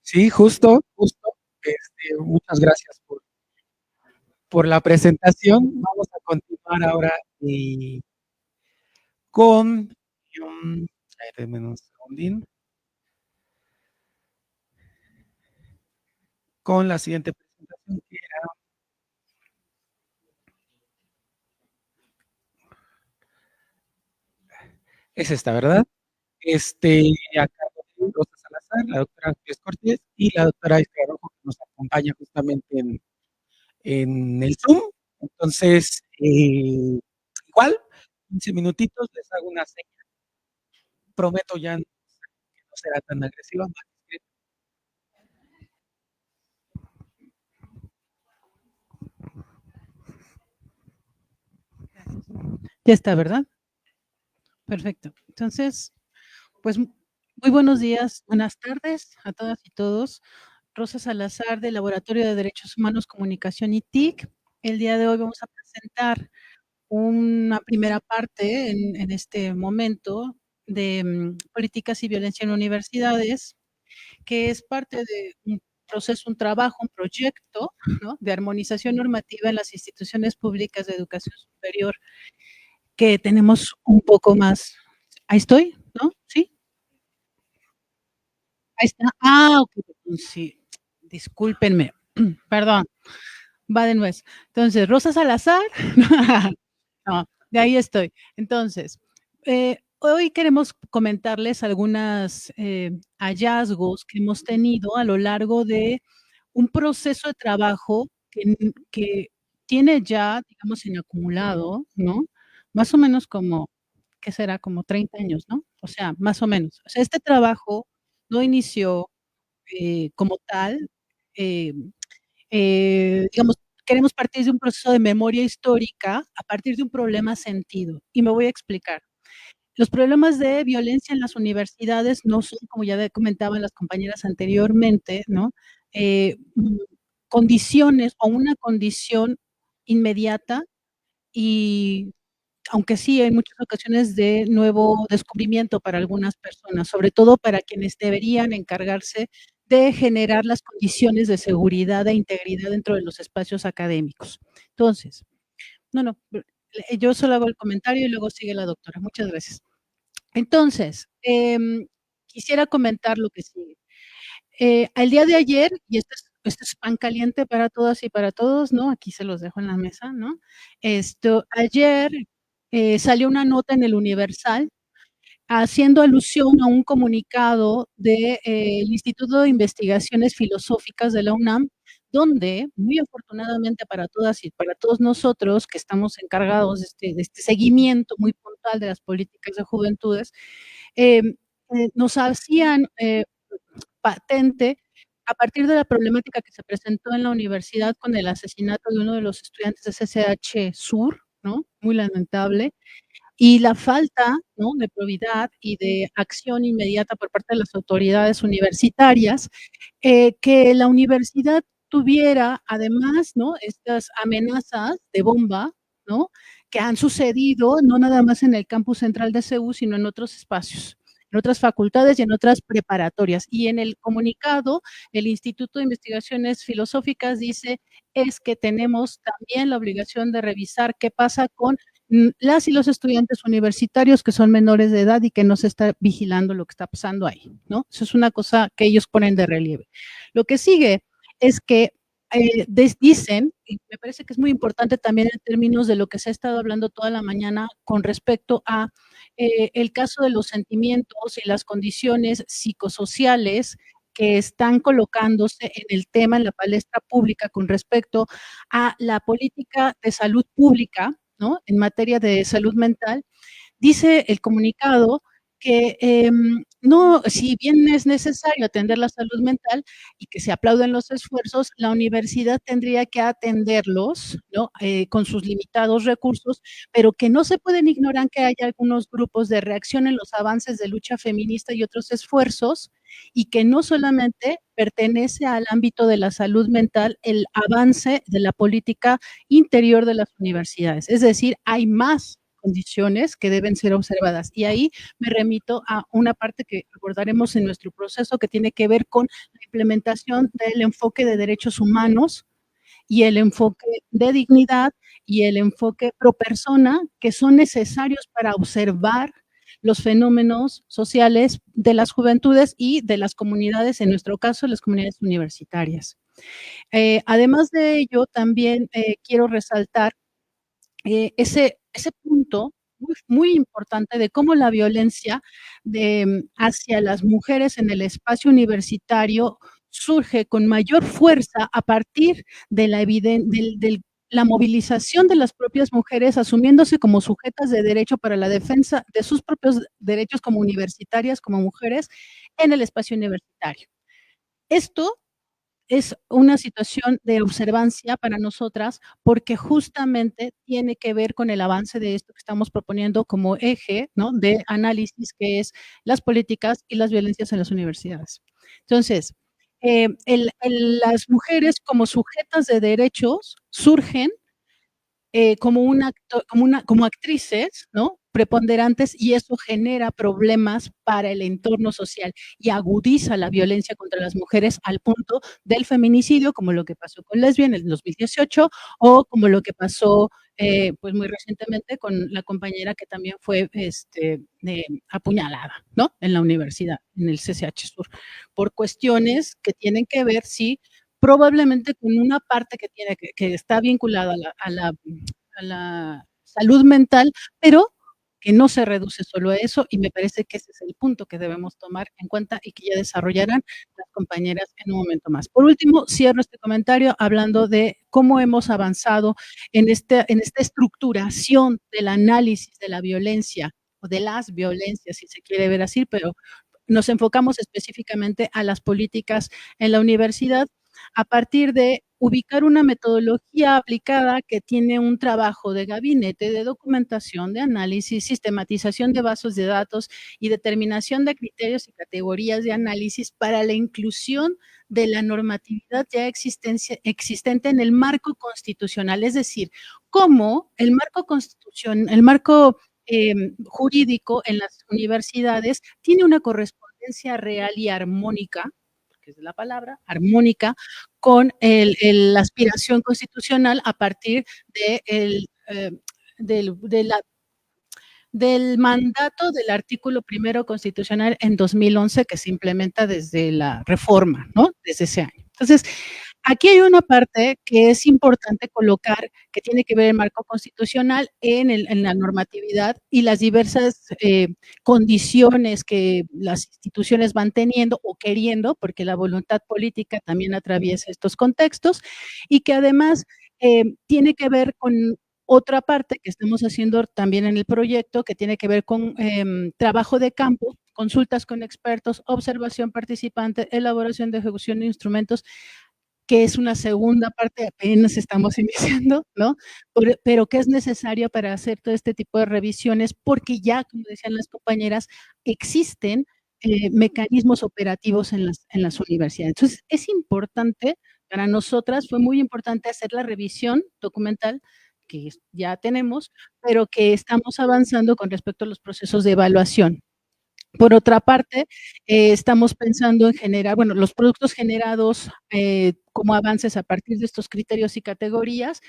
Sí, justo. Muchas gracias por la presentación. Vamos a continuar ahora con, a ver, denme un segundín, con la siguiente presentación que es esta, ¿verdad? A cargo de Rosa Salazar, la doctora Ángeles Cortés y la doctora Isabel Rojo, que nos acompaña justamente en el Zoom. Entonces, igual, 15 minutitos, les hago una señal. Prometo ya que no será tan agresiva. Ya está, ¿verdad? Perfecto. Entonces, pues muy buenos días, buenas tardes a todas y todos. Rosa Salazar del Laboratorio de Derechos Humanos, Comunicación y TIC. El día de hoy vamos a presentar una primera parte en este momento de políticas y violencia en universidades, que es parte de un proceso, un trabajo, un proyecto, ¿no?, de armonización normativa en las instituciones públicas de educación superior, que tenemos un poco más. Ahí estoy, ¿no? ¿Sí? Ahí está. Ok, sí, discúlpenme, perdón, va de nuez. Entonces, Rosa Salazar, no, de ahí estoy. Entonces, hoy queremos comentarles algunos hallazgos que hemos tenido a lo largo de un proceso de trabajo que tiene ya, digamos, en acumulado, ¿no? Más o menos como, ¿qué será? Como 30 años, ¿no? O sea, más o menos. O sea, este trabajo no inició como tal, eh, digamos, queremos partir de un proceso de memoria histórica a partir de un problema sentido. Y me voy a explicar. Los problemas de violencia en las universidades no son, como ya comentaban las compañeras anteriormente, ¿no? Eh, mm, Condiciones o una condición inmediata y aunque sí hay muchas ocasiones de nuevo descubrimiento para algunas personas, sobre todo para quienes deberían encargarse de generar las condiciones de seguridad e integridad dentro de los espacios académicos. Entonces, no, yo solo hago el comentario y luego sigue la doctora. Muchas gracias. Entonces, quisiera comentar lo que sigue. Al día de ayer, y esto es pan caliente para todas y para todos, ¿no? Aquí se los dejo en la mesa, ¿no? Ayer salió una nota en el Universal haciendo alusión a un comunicado del Instituto de Investigaciones Filosóficas de la UNAM, donde, muy afortunadamente para todas y para todos nosotros que estamos encargados de este seguimiento muy puntual de las políticas de juventudes, nos hacían patente a partir de la problemática que se presentó en la universidad con el asesinato de uno de los estudiantes de CCH Sur, ¿no? Muy lamentable, y la falta, ¿no?, de probidad y de acción inmediata por parte de las autoridades universitarias, que la universidad tuviera además, ¿no?, estas amenazas de bomba, ¿no?, que han sucedido no nada más en el campus central de CEU, sino en otros espacios, en otras facultades y en otras preparatorias. Y en el comunicado, el Instituto de Investigaciones Filosóficas dice, es que tenemos también la obligación de revisar qué pasa con las y los estudiantes universitarios que son menores de edad y que no se está vigilando lo que está pasando ahí, ¿no? Eso es una cosa que ellos ponen de relieve. Lo que sigue es que dicen, y me parece que es muy importante también en términos de lo que se ha estado hablando toda la mañana con respecto a el caso de los sentimientos y las condiciones psicosociales que están colocándose en el tema, en la palestra pública con respecto a la política de salud pública, ¿no?, en materia de salud mental. Dice el comunicado que no, si bien es necesario atender la salud mental y que se aplauden los esfuerzos, la universidad tendría que atenderlos, ¿no?, con sus limitados recursos, pero que no se pueden ignorar que hay algunos grupos de reacción en los avances de lucha feminista y otros esfuerzos, y que no solamente pertenece al ámbito de la salud mental el avance de la política interior de las universidades. Es decir, hay más condiciones que deben ser observadas. Y ahí me remito a una parte que abordaremos en nuestro proceso que tiene que ver con la implementación del enfoque de derechos humanos y el enfoque de dignidad y el enfoque pro persona que son necesarios para observar los fenómenos sociales de las juventudes y de las comunidades, en nuestro caso, las comunidades universitarias. Además de ello, también quiero resaltar ese punto muy importante de cómo la violencia hacia las mujeres en el espacio universitario surge con mayor fuerza a partir de la movilización de las propias mujeres asumiéndose como sujetas de derecho para la defensa de sus propios derechos como universitarias, como mujeres en el espacio universitario. Esto es una situación de observancia para nosotras, porque justamente tiene que ver con el avance de esto que estamos proponiendo como eje, ¿no?, de análisis, que es las políticas y las violencias en las universidades. Entonces, las mujeres como sujetas de derechos surgen como actrices, ¿no?, preponderantes, y eso genera problemas para el entorno social y agudiza la violencia contra las mujeres al punto del feminicidio, como lo que pasó con Lesbia en el 2018 o como lo que pasó pues muy recientemente con la compañera que también fue apuñalada, ¿no?, en la universidad, en el CCH Sur, por cuestiones que tienen que ver, sí, probablemente con una parte que está vinculada a la salud mental, pero que no se reduce solo a eso, y me parece que ese es el punto que debemos tomar en cuenta y que ya desarrollarán las compañeras en un momento más. Por último, cierro este comentario hablando de cómo hemos avanzado en esta estructuración del análisis de la violencia, o de las violencias, si se quiere ver así, pero nos enfocamos específicamente a las políticas en la universidad a partir de ubicar una metodología aplicada que tiene un trabajo de gabinete, de documentación, de análisis, sistematización de bases de datos y determinación de criterios y categorías de análisis para la inclusión de la normatividad ya existente en el marco constitucional. Es decir, cómo el marco jurídico en las universidades tiene una correspondencia real y armónica, que es la palabra, armónica, con la aspiración constitucional a partir del mandato del artículo primero constitucional en 2011 que se implementa desde la reforma, ¿no?, desde ese año. Entonces, aquí hay una parte que es importante colocar, que tiene que ver el marco constitucional en la normatividad y las diversas condiciones que las instituciones van teniendo o queriendo, porque la voluntad política también atraviesa estos contextos, y que además tiene que ver con otra parte que estamos haciendo también en el proyecto, que tiene que ver con trabajo de campo, consultas con expertos, observación participante, elaboración de ejecución de instrumentos, que es una segunda parte, apenas estamos iniciando, ¿no? Pero que es necesario para hacer todo este tipo de revisiones, porque ya, como decían las compañeras, existen mecanismos operativos en las universidades. Entonces, es importante, para nosotras fue muy importante hacer la revisión documental que ya tenemos, pero que estamos avanzando con respecto a los procesos de evaluación. Por otra parte, estamos pensando en generar, bueno, los productos generados como avances a partir de estos criterios y categorías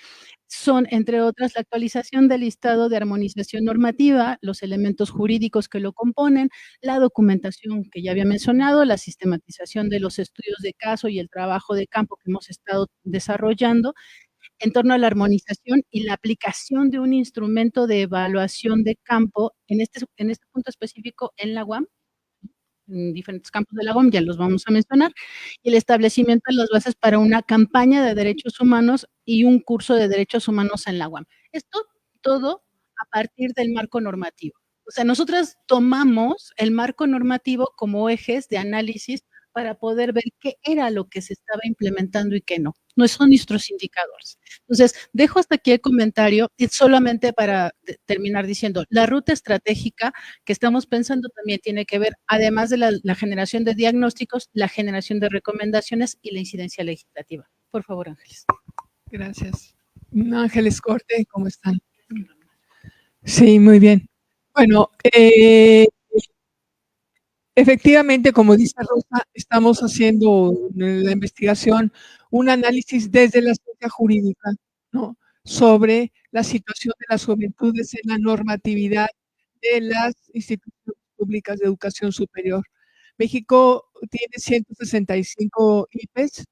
son, entre otras, la actualización del listado de armonización normativa, los elementos jurídicos que lo componen, la documentación que ya había mencionado, la sistematización de los estudios de caso y el trabajo de campo que hemos estado desarrollando en torno a la armonización y la aplicación de un instrumento de evaluación de campo, en este punto específico en la UAM, en diferentes campos de la UAM, ya los vamos a mencionar, y el establecimiento de las bases para una campaña de derechos humanos y un curso de derechos humanos en la UAM. Esto todo a partir del marco normativo. O sea, nosotras tomamos el marco normativo como ejes de análisis para poder ver qué era lo que se estaba implementando y qué no. No son nuestros indicadores. Entonces, dejo hasta aquí el comentario y solamente para terminar diciendo, la ruta estratégica que estamos pensando también tiene que ver, además de la generación de diagnósticos, la generación de recomendaciones y la incidencia legislativa. Por favor, Ángeles. Gracias. Ángeles Corte, ¿cómo están? Sí, muy bien. Bueno, efectivamente, como dice Rosa, estamos haciendo en la investigación un análisis desde la ciencia jurídica, ¿no? Sobre la situación de las juventudes en la normatividad de las instituciones públicas de educación superior. México tiene 165 IPES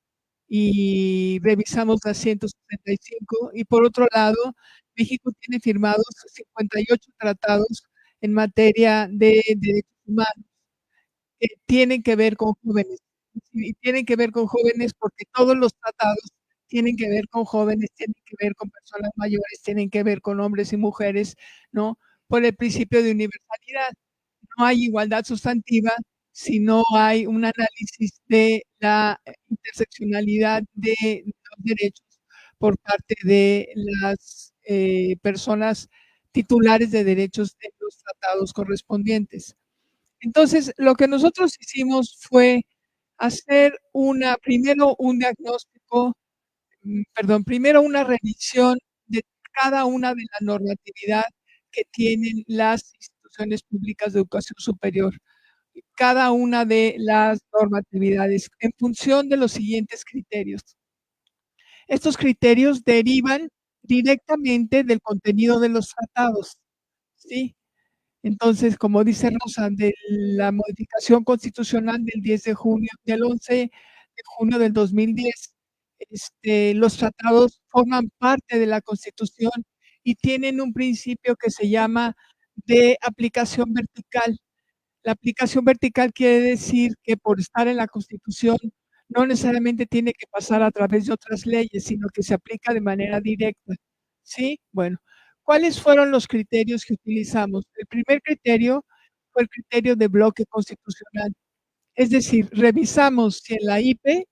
y revisamos las 165, y por otro lado, México tiene firmados 58 tratados en materia de derechos humanos que tienen que ver con jóvenes. Y tienen que ver con jóvenes porque todos los tratados tienen que ver con jóvenes, tienen que ver con personas mayores, tienen que ver con hombres y mujeres, ¿no? Por el principio de universalidad. No hay igualdad sustantiva si no hay un análisis de la interseccionalidad de los derechos por parte de las personas titulares de derechos de los tratados correspondientes. Entonces, lo que nosotros hicimos fue hacer primero un diagnóstico, primero una revisión de cada una de la normatividad que tienen las instituciones públicas de educación superior, cada una de las normatividades en función de los siguientes criterios. Estos criterios derivan directamente del contenido de los tratados, ¿sí? Entonces, como dice Rosa, de la modificación constitucional del 11 de junio del 2010, los tratados forman parte de la Constitución y tienen un principio que se llama de aplicación vertical. La aplicación vertical quiere decir que por estar en la Constitución no necesariamente tiene que pasar a través de otras leyes, sino que se aplica de manera directa, ¿sí? Bueno, ¿cuáles fueron los criterios que utilizamos? El primer criterio fue el criterio de bloque constitucional. Es decir, revisamos si en la IPE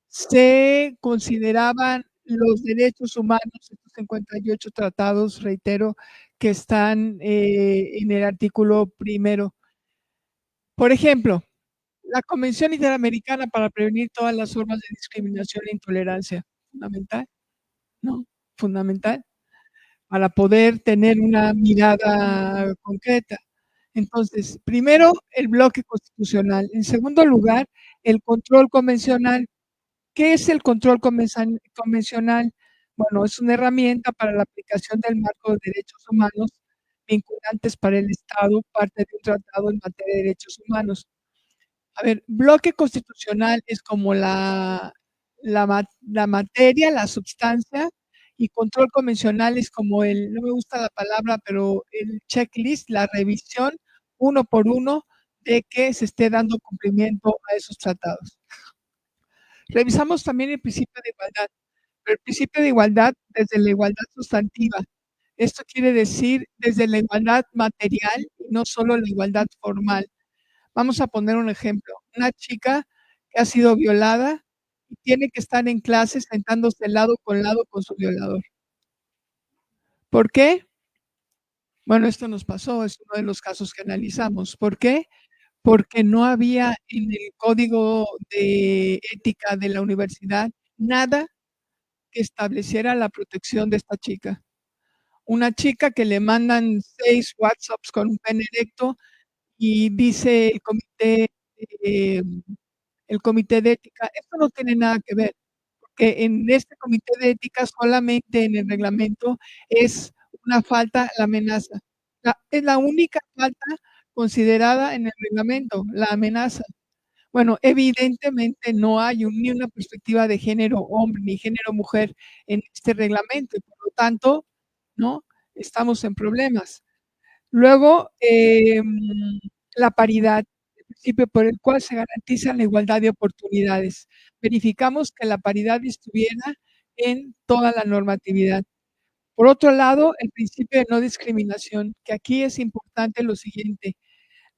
se consideraban los derechos humanos, estos 58 tratados, reitero, que están en el artículo primero. Por ejemplo, la Convención Interamericana para prevenir todas las formas de discriminación e intolerancia, fundamental, ¿no? Fundamental, para poder tener una mirada concreta. Entonces, primero, el bloque constitucional. En segundo lugar, el control convencional. ¿Qué es el control convencional? Bueno, es una herramienta para la aplicación del marco de derechos humanos vinculantes para el Estado, parte de un tratado en materia de derechos humanos. A ver, bloque constitucional es como la la materia, la substancia, y control convencional es como no me gusta la palabra, pero el checklist, la revisión uno por uno de que se esté dando cumplimiento a esos tratados. Revisamos también el principio de igualdad, pero el principio de igualdad desde la igualdad sustantiva. Esto quiere decir desde la igualdad material y no solo la igualdad formal. Vamos a poner un ejemplo. Una chica que ha sido violada y tiene que estar en clase sentándose lado con su violador. ¿Por qué? Bueno, esto nos pasó, es uno de los casos que analizamos. ¿Por qué? Porque no había en el código de ética de la universidad nada que estableciera la protección de esta chica. Una chica que le mandan 6 WhatsApps con un pene erecto y dice el comité de ética, esto no tiene nada que ver, porque en este comité de ética solamente en el reglamento es una falta la amenaza. Es la única falta considerada en el reglamento, la amenaza. Bueno, evidentemente no hay ni una perspectiva de género hombre ni género mujer en este reglamento y por lo tanto, ¿no? Estamos en problemas. Luego, la paridad, el principio por el cual se garantiza la igualdad de oportunidades. Verificamos que la paridad estuviera en toda la normatividad. Por otro lado, el principio de no discriminación, que aquí es importante lo siguiente.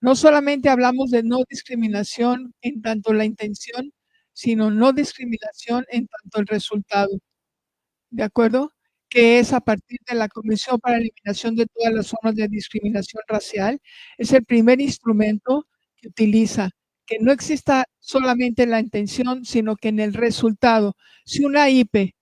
No solamente hablamos de no discriminación en tanto la intención, sino no discriminación en tanto el resultado. ¿De acuerdo? Que es a partir de la Comisión para la Eliminación de todas las formas de discriminación racial, es el primer instrumento que utiliza, que no exista solamente la intención, sino que en el resultado, si una IP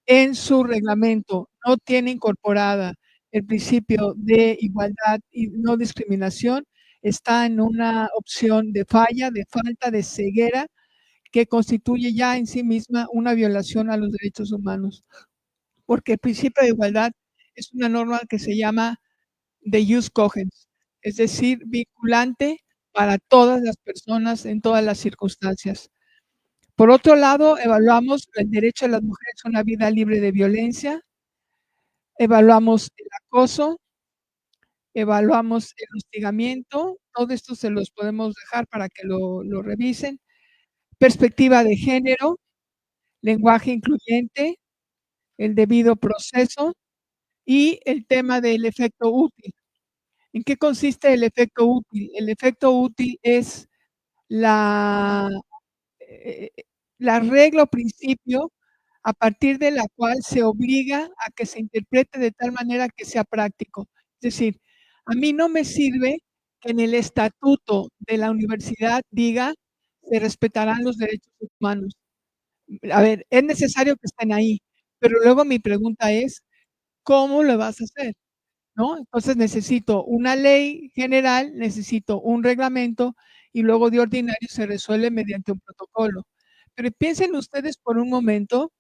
en su reglamento no tiene incorporada el principio de igualdad y no discriminación, está en una opción de falla, de falta, de ceguera, que constituye ya en sí misma una violación a los derechos humanos. Porque el principio de igualdad es una norma que se llama de jus cogens, es decir, vinculante para todas las personas en todas las circunstancias. Por otro lado, evaluamos el derecho de las mujeres a una vida libre de violencia, evaluamos el acoso, evaluamos el hostigamiento, todo esto se los podemos dejar para que lo revisen, perspectiva de género, lenguaje incluyente, el debido proceso y el tema del efecto útil. ¿En qué consiste el efecto útil? El efecto útil es la regla o principio a partir de la cual se obliga a que se interprete de tal manera que sea práctico. Es decir, a mí no me sirve que en el estatuto de la universidad diga se respetarán los derechos humanos. A ver, es necesario que estén ahí, pero luego mi pregunta es, ¿cómo lo vas a hacer? ¿No? Entonces necesito una ley general, necesito un reglamento y luego de ordinario se resuelve mediante un protocolo. Pero piensen ustedes por un momento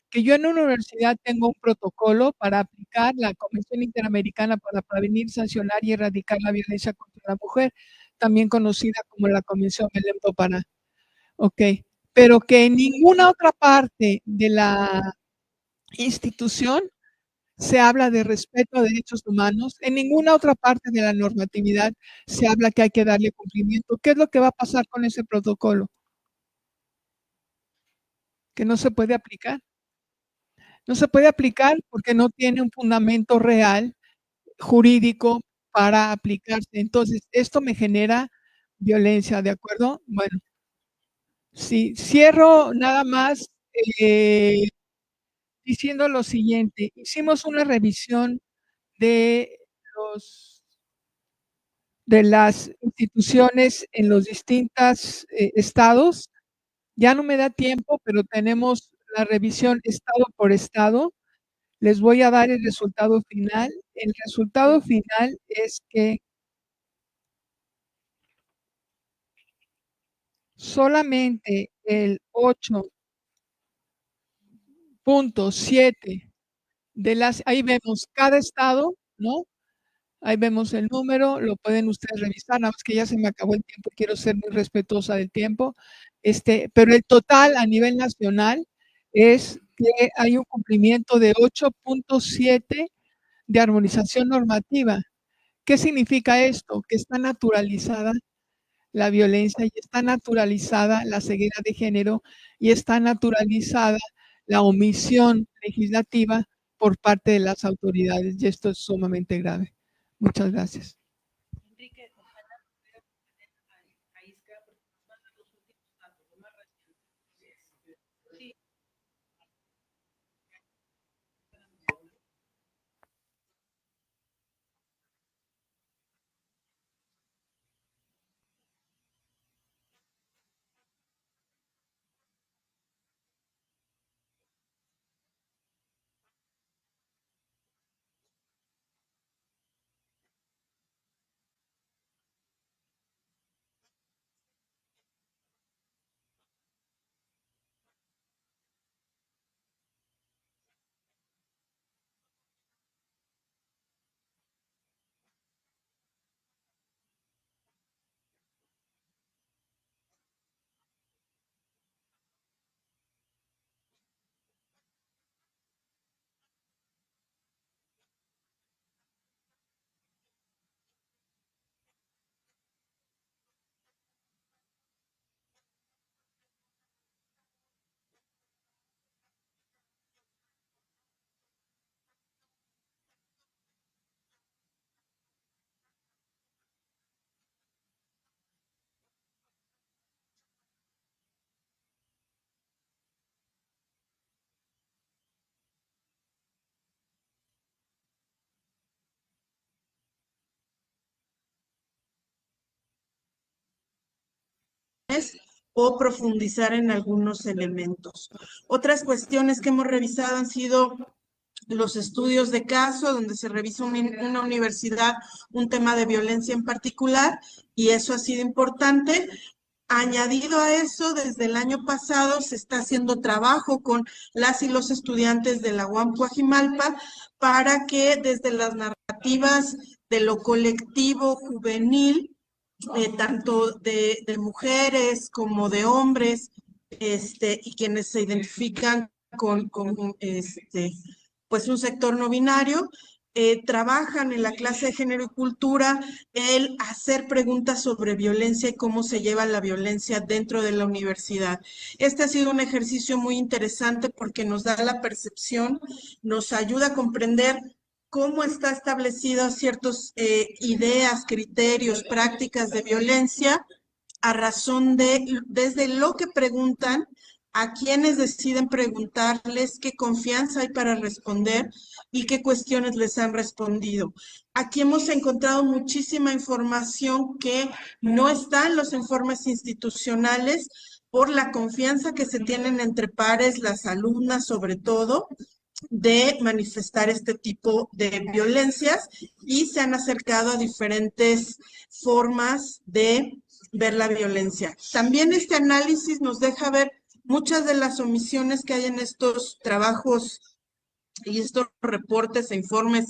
que yo en una universidad tengo un protocolo para aplicar la Convención Interamericana para prevenir, sancionar y erradicar la violencia contra la mujer, también conocida como la Convención Belém-do Pará. Ok, pero que en ninguna otra parte de la institución se habla de respeto a derechos humanos, en ninguna otra parte de la normatividad se habla que hay que darle cumplimiento. ¿Qué es lo que va a pasar con ese protocolo? Que no se puede aplicar. No se puede aplicar porque no tiene un fundamento real, jurídico, para aplicarse. Entonces, esto me genera violencia, ¿de acuerdo? Bueno, sí, cierro nada más diciendo lo siguiente. Hicimos una revisión de las instituciones en los distintos estados. Ya no me da tiempo, pero tenemos la revisión estado por estado. Les voy a dar el resultado final. El resultado final es que solamente el 8.7 de las, ahí vemos cada estado, ¿no? Ahí vemos el número, lo pueden ustedes revisar, nada más que ya se me acabó el tiempo, quiero ser muy respetuosa del tiempo. Pero el total a nivel nacional es que hay un cumplimiento de 8.7 de armonización normativa. ¿Qué significa esto? Que está naturalizada la violencia y está naturalizada la ceguera de género y está naturalizada la omisión legislativa por parte de las autoridades, y esto es sumamente grave. Muchas gracias. O profundizar en algunos elementos. Otras cuestiones que hemos revisado han sido los estudios de caso, donde se revisa una universidad un tema de violencia en particular, y eso ha sido importante. Añadido a eso, desde el año pasado se está haciendo trabajo con las y los estudiantes de la UAM Coajimalpa para que desde las narrativas de lo colectivo juvenil, tanto de mujeres como de hombres, y quienes se identifican con pues un sector no binario, trabajan en la clase de género y cultura el hacer preguntas sobre violencia y cómo se lleva la violencia dentro de la universidad. Este ha sido un ejercicio muy interesante porque nos da la percepción, nos ayuda a comprender cómo está establecido ciertas ideas, criterios, prácticas de violencia a razón de, desde lo que preguntan, a quienes deciden preguntarles, qué confianza hay para responder y qué cuestiones les han respondido. Aquí hemos encontrado muchísima información que no está en los informes institucionales por la confianza que se tienen entre pares, las alumnas sobre todo, de manifestar este tipo de violencias, y se han acercado a diferentes formas de ver la violencia. También este análisis nos deja ver muchas de las omisiones que hay en estos trabajos y estos reportes e informes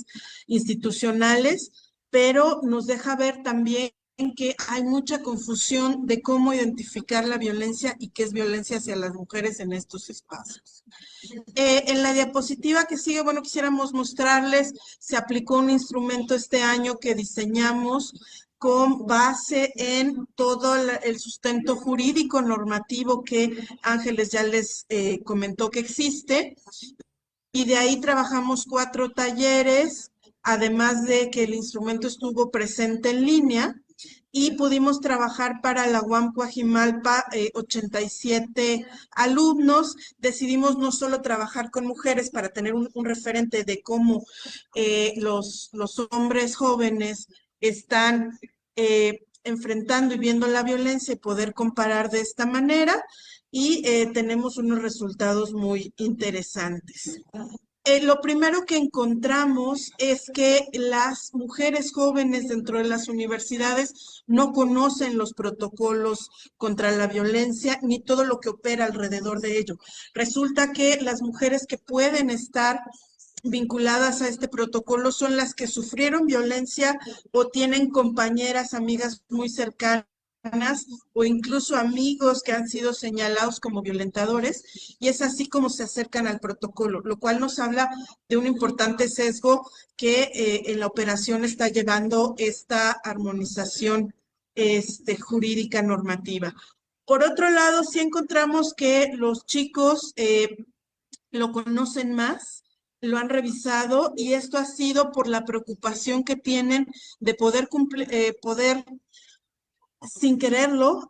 institucionales, pero nos deja ver también que hay mucha confusión de cómo identificar la violencia y qué es violencia hacia las mujeres en estos espacios. En la diapositiva que sigue, bueno, quisiéramos mostrarles, se aplicó un instrumento este año que diseñamos con base en todo el sustento jurídico normativo que Ángeles ya les comentó que existe, y de ahí trabajamos 4 talleres, además de que el instrumento estuvo presente en línea, y pudimos trabajar para la UAM Coajimalpa 87 alumnos. Decidimos no solo trabajar con mujeres para tener un referente de cómo los hombres jóvenes están enfrentando y viendo la violencia y poder comparar de esta manera, y tenemos unos resultados muy interesantes. Lo primero que encontramos es que las mujeres jóvenes dentro de las universidades no conocen los protocolos contra la violencia ni todo lo que opera alrededor de ello. Resulta que las mujeres que pueden estar vinculadas a este protocolo son las que sufrieron violencia o tienen compañeras, amigas muy cercanas o incluso amigos que han sido señalados como violentadores, y es así como se acercan al protocolo, lo cual nos habla de un importante sesgo que en la operación está llevando esta armonización jurídica normativa. Por otro lado, sí encontramos que los chicos lo conocen más, lo han revisado, y esto ha sido por la preocupación que tienen de poder poder sin quererlo,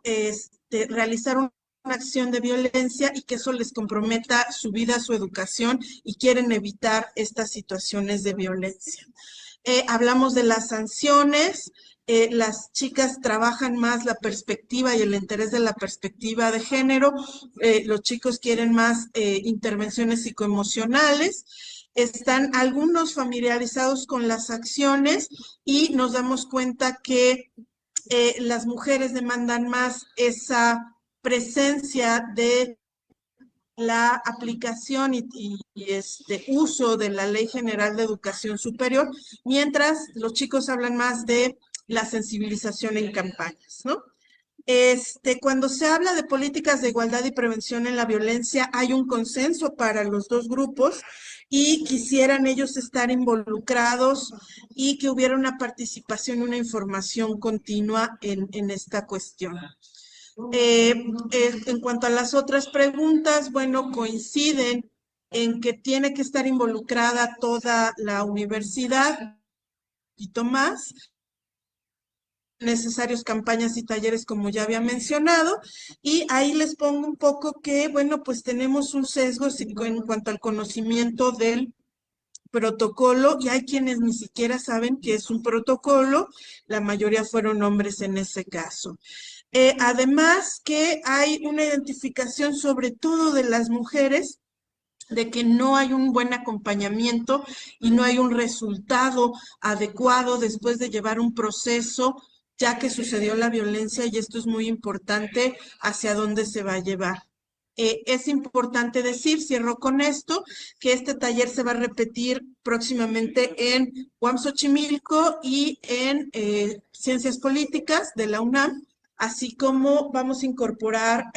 realizar una acción de violencia y que eso les comprometa su vida, su educación, y quieren evitar estas situaciones de violencia. Hablamos de las sanciones. Las chicas trabajan más la perspectiva y el interés de la perspectiva de género. Los chicos quieren más intervenciones psicoemocionales. Están algunos familiarizados con las acciones, y nos damos cuenta que las mujeres demandan más esa presencia de la aplicación y uso de la Ley General de Educación Superior, mientras los chicos hablan más de la sensibilización en campañas, ¿no? Cuando se habla de políticas de igualdad y prevención en la violencia, hay un consenso para los dos grupos, y quisieran ellos estar involucrados y que hubiera una participación, una información continua en esta cuestión. En cuanto a las otras preguntas, bueno, coinciden en que tiene que estar involucrada toda la universidad, un poquito más, necesarios campañas y talleres, como ya había mencionado, y ahí les pongo un poco que, bueno, pues tenemos un sesgo en cuanto al conocimiento del protocolo, y hay quienes ni siquiera saben que es un protocolo. La mayoría fueron hombres en ese caso. Además que hay una identificación sobre todo de las mujeres, de que no hay un buen acompañamiento y no hay un resultado adecuado después de llevar un proceso, ya que sucedió la violencia, y esto es muy importante, hacia dónde se va a llevar. Es importante decir, cierro con esto, que este taller se va a repetir próximamente en UAM Xochimilco y en Ciencias Políticas de la UNAM, así como vamos a incorporar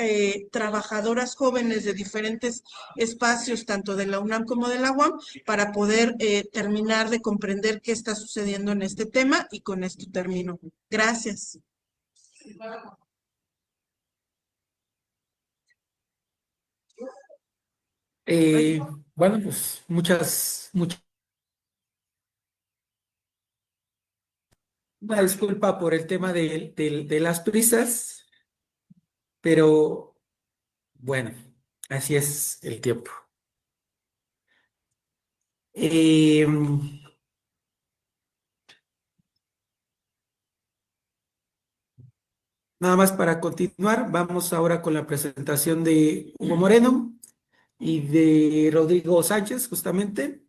trabajadoras jóvenes de diferentes espacios, tanto de la UNAM como de la UAM, para poder terminar de comprender qué está sucediendo en este tema, y con esto termino. Gracias. Bueno, pues muchas. Una disculpa por el tema de las prisas, pero bueno, así es el tiempo. Nada más para continuar, vamos ahora con la presentación de Hugo Moreno y de Rodrigo Sánchez, justamente.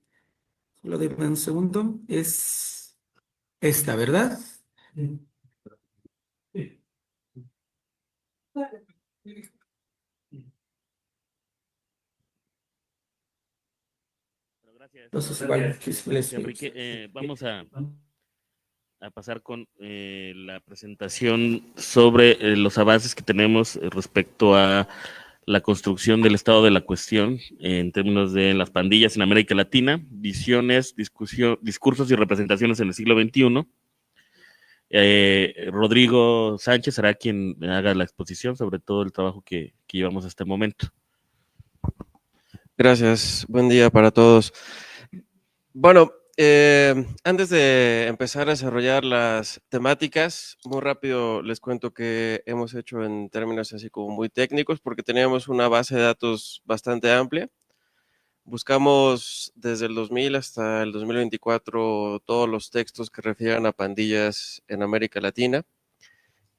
Solo denme un segundo. Es esta, ¿verdad? Gracias, Entonces, igual, Enrique. Vamos a pasar con la presentación sobre los avances que tenemos respecto a la construcción del estado de la cuestión en términos de las pandillas en América Latina, visiones, discursos y representaciones en el siglo XXI. Rodrigo Sánchez será quien haga la exposición sobre todo el trabajo que llevamos hasta el momento. Gracias, buen día para todos. Bueno, antes de empezar a desarrollar las temáticas, muy rápido les cuento que hemos hecho en términos así como muy técnicos, porque teníamos una base de datos bastante amplia. Buscamos desde el 2000 hasta el 2024 todos los textos que refieran a pandillas en América Latina.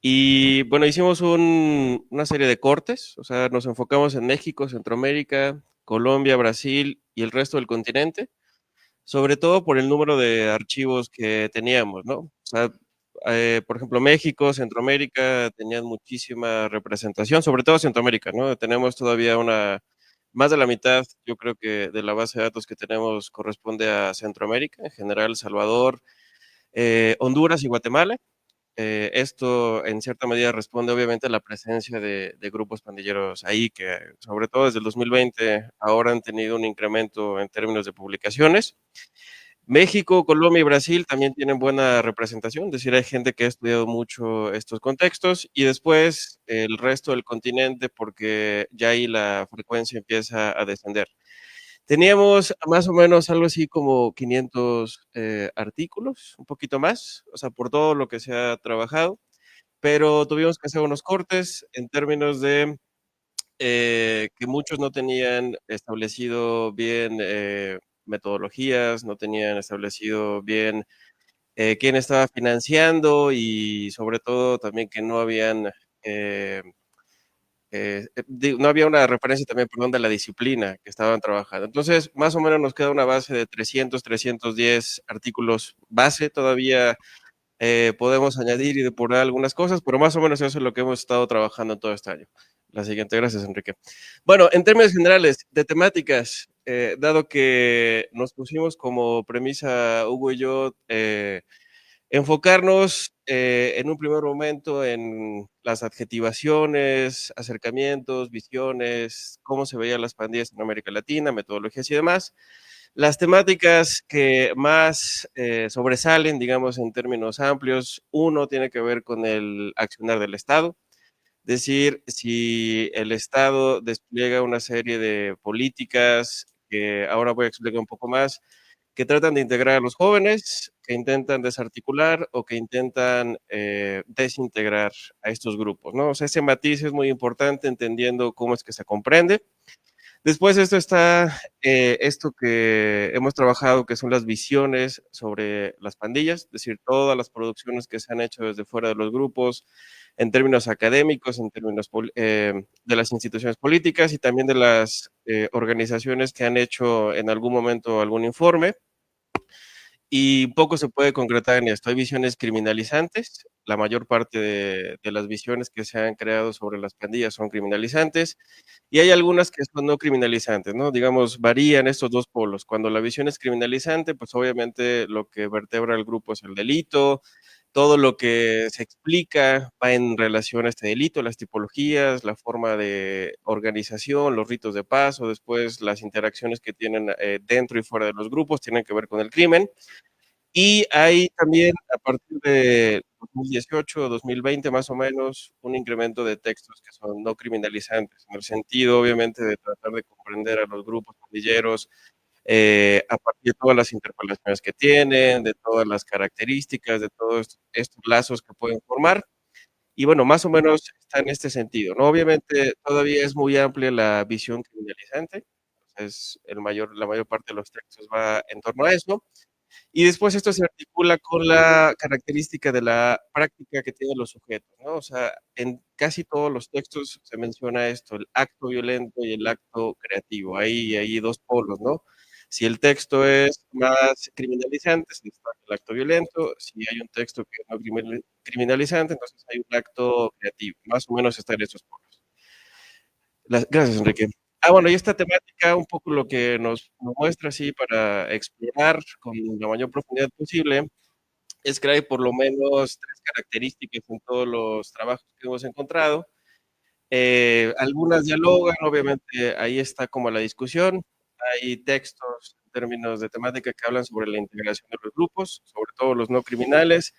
Y bueno, hicimos una serie de cortes, o sea, nos enfocamos en México, Centroamérica, Colombia, Brasil y el resto del continente, sobre todo por el número de archivos que teníamos, ¿no? O sea, por ejemplo, México, Centroamérica tenían muchísima representación, sobre todo Centroamérica, ¿no? Tenemos todavía más de la mitad, yo creo que de la base de datos que tenemos corresponde a Centroamérica, en general Salvador, Honduras y Guatemala. esto en cierta medida responde obviamente a la presencia de grupos pandilleros ahí, que sobre todo desde el 2020 ahora han tenido un incremento en términos de publicaciones. México, Colombia y Brasil también tienen buena representación, es decir, hay gente que ha estudiado mucho estos contextos, y después el resto del continente, porque ya ahí la frecuencia empieza a descender. Teníamos más o menos algo así como 500 artículos, un poquito más, o sea, por todo lo que se ha trabajado, pero tuvimos que hacer unos cortes en términos de que muchos no tenían establecido bien metodologías, no tenían establecido bien quién estaba financiando, y sobre todo también que no habían no había una referencia también, perdón, de la disciplina que estaban trabajando. Entonces, más o menos nos queda una base de 300, 310 artículos base. Todavía podemos añadir y depurar algunas cosas, pero más o menos eso es lo que hemos estado trabajando todo este año. La siguiente, gracias, Enrique. Bueno, en términos generales de temáticas, dado que nos pusimos como premisa, Hugo y yo, enfocarnos en un primer momento en las adjetivaciones, acercamientos, visiones, cómo se veían las pandillas en América Latina, metodologías y demás. Las temáticas que más sobresalen, digamos, en términos amplios, uno tiene que ver con el accionar del Estado, es decir, si el Estado despliega una serie de políticas, que ahora voy a explicar un poco más, que tratan de integrar a los jóvenes, que intentan desarticular o que intentan desintegrar a estos grupos, ¿no? O sea, ese matiz es muy importante, entendiendo cómo es que se comprende. Después esto está, esto que hemos trabajado, que son las visiones sobre las pandillas, es decir, todas las producciones que se han hecho desde fuera de los grupos, en términos académicos, en términos de las instituciones políticas y también de las organizaciones que han hecho en algún momento algún informe. Y poco se puede concretar en esto. Hay visiones criminalizantes, la mayor parte de las visiones que se han creado sobre las pandillas son criminalizantes, y hay algunas que son no criminalizantes, ¿no? Digamos, varían estos dos polos. Cuando la visión es criminalizante, pues obviamente lo que vertebra el grupo es el delito, todo lo que se explica va en relación a este delito, las tipologías, la forma de organización, los ritos de paso, después las interacciones que tienen dentro y fuera de los grupos tienen que ver con el crimen. Y hay también, a partir de 2018 o 2020 más o menos, un incremento de textos que son no criminalizantes, en el sentido obviamente de tratar de comprender a los grupos pandilleros a partir de todas las interpelaciones que tienen, de todas las características, de todos estos lazos que pueden formar. Y bueno, más o menos está en este sentido, ¿no? Obviamente todavía es muy amplia la visión criminalizante, la mayor parte de los textos va en torno a eso. Y después esto se articula con la característica de la práctica que tienen los sujetos, ¿no? O sea, en casi todos los textos se menciona esto, el acto violento y el acto creativo. Hay dos polos, ¿no? Si el texto es más criminalizante, se destaca el acto violento. Si hay un texto que es no criminalizante, entonces hay un acto creativo. Más o menos está en esos polos. Gracias, Enrique. Bueno, y esta temática, un poco lo que nos muestra así para explorar con la mayor profundidad posible, es que hay por lo menos 3 características en todos los trabajos que hemos encontrado. Algunas dialogan, obviamente ahí está como la discusión. Hay textos en términos de temática que hablan sobre la integración de los grupos, sobre todo los no criminales.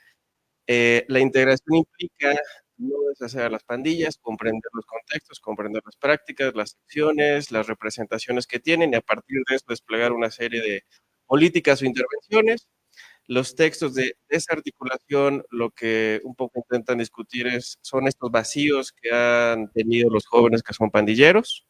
La integración implica no deshacer a las pandillas, comprender los contextos, comprender las prácticas, las acciones, las representaciones que tienen, y a partir de eso desplegar una serie de políticas o intervenciones. Los textos de desarticulación lo que un poco intentan discutir son estos vacíos que han tenido los jóvenes que son pandilleros.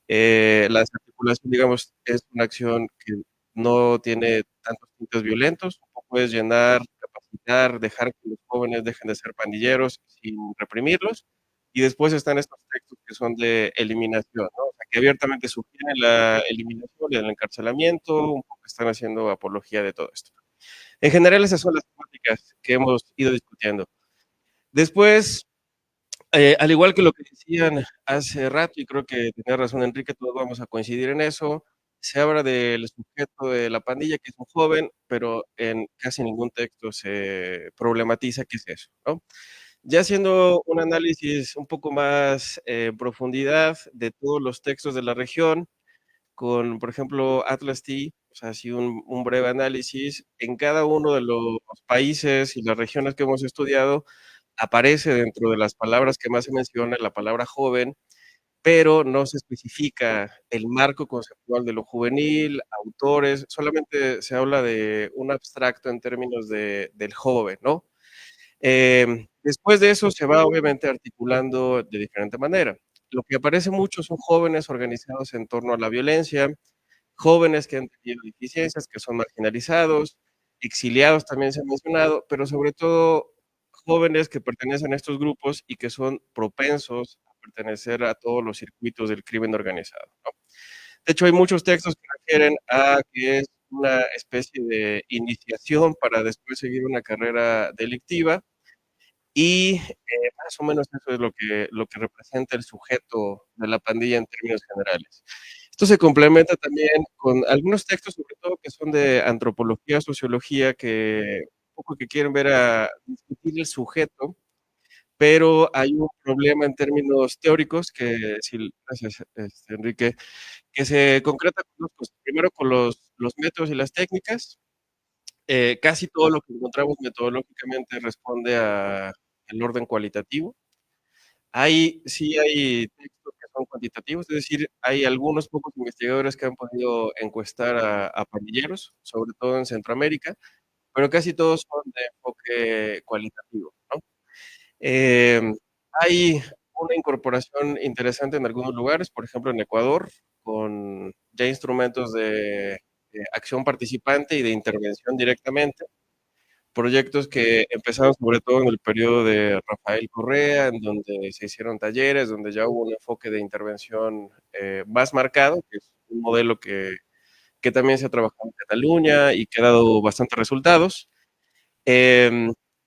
La desarticulación, digamos, es una acción que no tiene tantos tintes violentos, un poco es llenar, capacitar, dejar que los jóvenes dejen de ser pandilleros sin reprimirlos. Y después están estos textos que son de eliminación, ¿no? O sea, que abiertamente sugieren la eliminación, el encarcelamiento, un poco están haciendo apología de todo esto. En general, esas son las temáticas que hemos ido discutiendo. Después, al igual que lo que decían hace rato, y creo que tenía razón Enrique, todos vamos a coincidir en eso, se habla del sujeto de la pandilla, que es un joven, pero en casi ningún texto se problematiza qué es eso, ¿no? Ya haciendo un análisis un poco más en profundidad de todos los textos de la región, con, por ejemplo, Atlas T, o sea, así un breve análisis, en cada uno de los países y las regiones que hemos estudiado, aparece dentro de las palabras que más se menciona la palabra joven, pero no se especifica el marco conceptual de lo juvenil, autores, solamente se habla de un abstracto en términos del joven, ¿no? Después de eso se va obviamente articulando de diferente manera. Lo que aparece mucho son jóvenes organizados en torno a la violencia, jóvenes que han tenido deficiencias, que son marginalizados, exiliados también se ha mencionado, pero sobre todo jóvenes que pertenecen a estos grupos y que son propensos a pertenecer a todos los circuitos del crimen organizado, ¿no? De hecho, hay muchos textos que refieren a que es una especie de iniciación para después seguir una carrera delictiva y más o menos eso es lo que representa el sujeto de la pandilla en términos generales. Esto se complementa también con algunos textos, sobre todo que son de antropología, sociología, que un poco que quieren ver a discutir el sujeto, pero hay un problema en términos teóricos que, sí, gracias, Enrique, que se concreta con dos cosas. Primero, con los métodos y las técnicas. Casi todo lo que encontramos metodológicamente responde al orden cualitativo. Sí hay textos que son cuantitativos, es decir, hay algunos pocos investigadores que han podido encuestar a pandilleros, sobre todo en Centroamérica, pero casi todos son de enfoque cualitativo, ¿no? Hay una incorporación interesante en algunos lugares, por ejemplo en Ecuador, con ya instrumentos de acción participante y de intervención directamente. Proyectos que empezaron sobre todo en el periodo de Rafael Correa, en donde se hicieron talleres, donde ya hubo un enfoque de intervención más marcado, que es un modelo que también se ha trabajado en Cataluña y que ha dado bastantes resultados.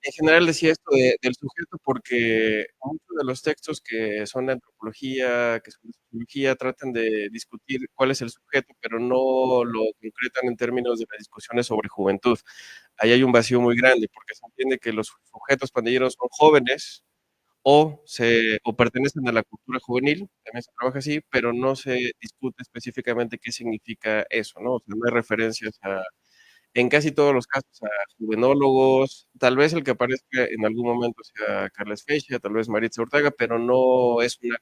En general decía esto del sujeto porque muchos de los textos que son de antropología, que son de sociología, tratan de discutir cuál es el sujeto, pero no lo concretan en términos de las discusiones sobre juventud. Ahí hay un vacío muy grande porque se entiende que los sujetos pandilleros son jóvenes o pertenecen a la cultura juvenil, también se trabaja así, pero no se discute específicamente qué significa eso, ¿no? O sea, no hay referencias en casi todos los casos a juvenólogos, tal vez el que aparezca en algún momento sea Carles Feixa, tal vez Maritza Ortega, pero no es una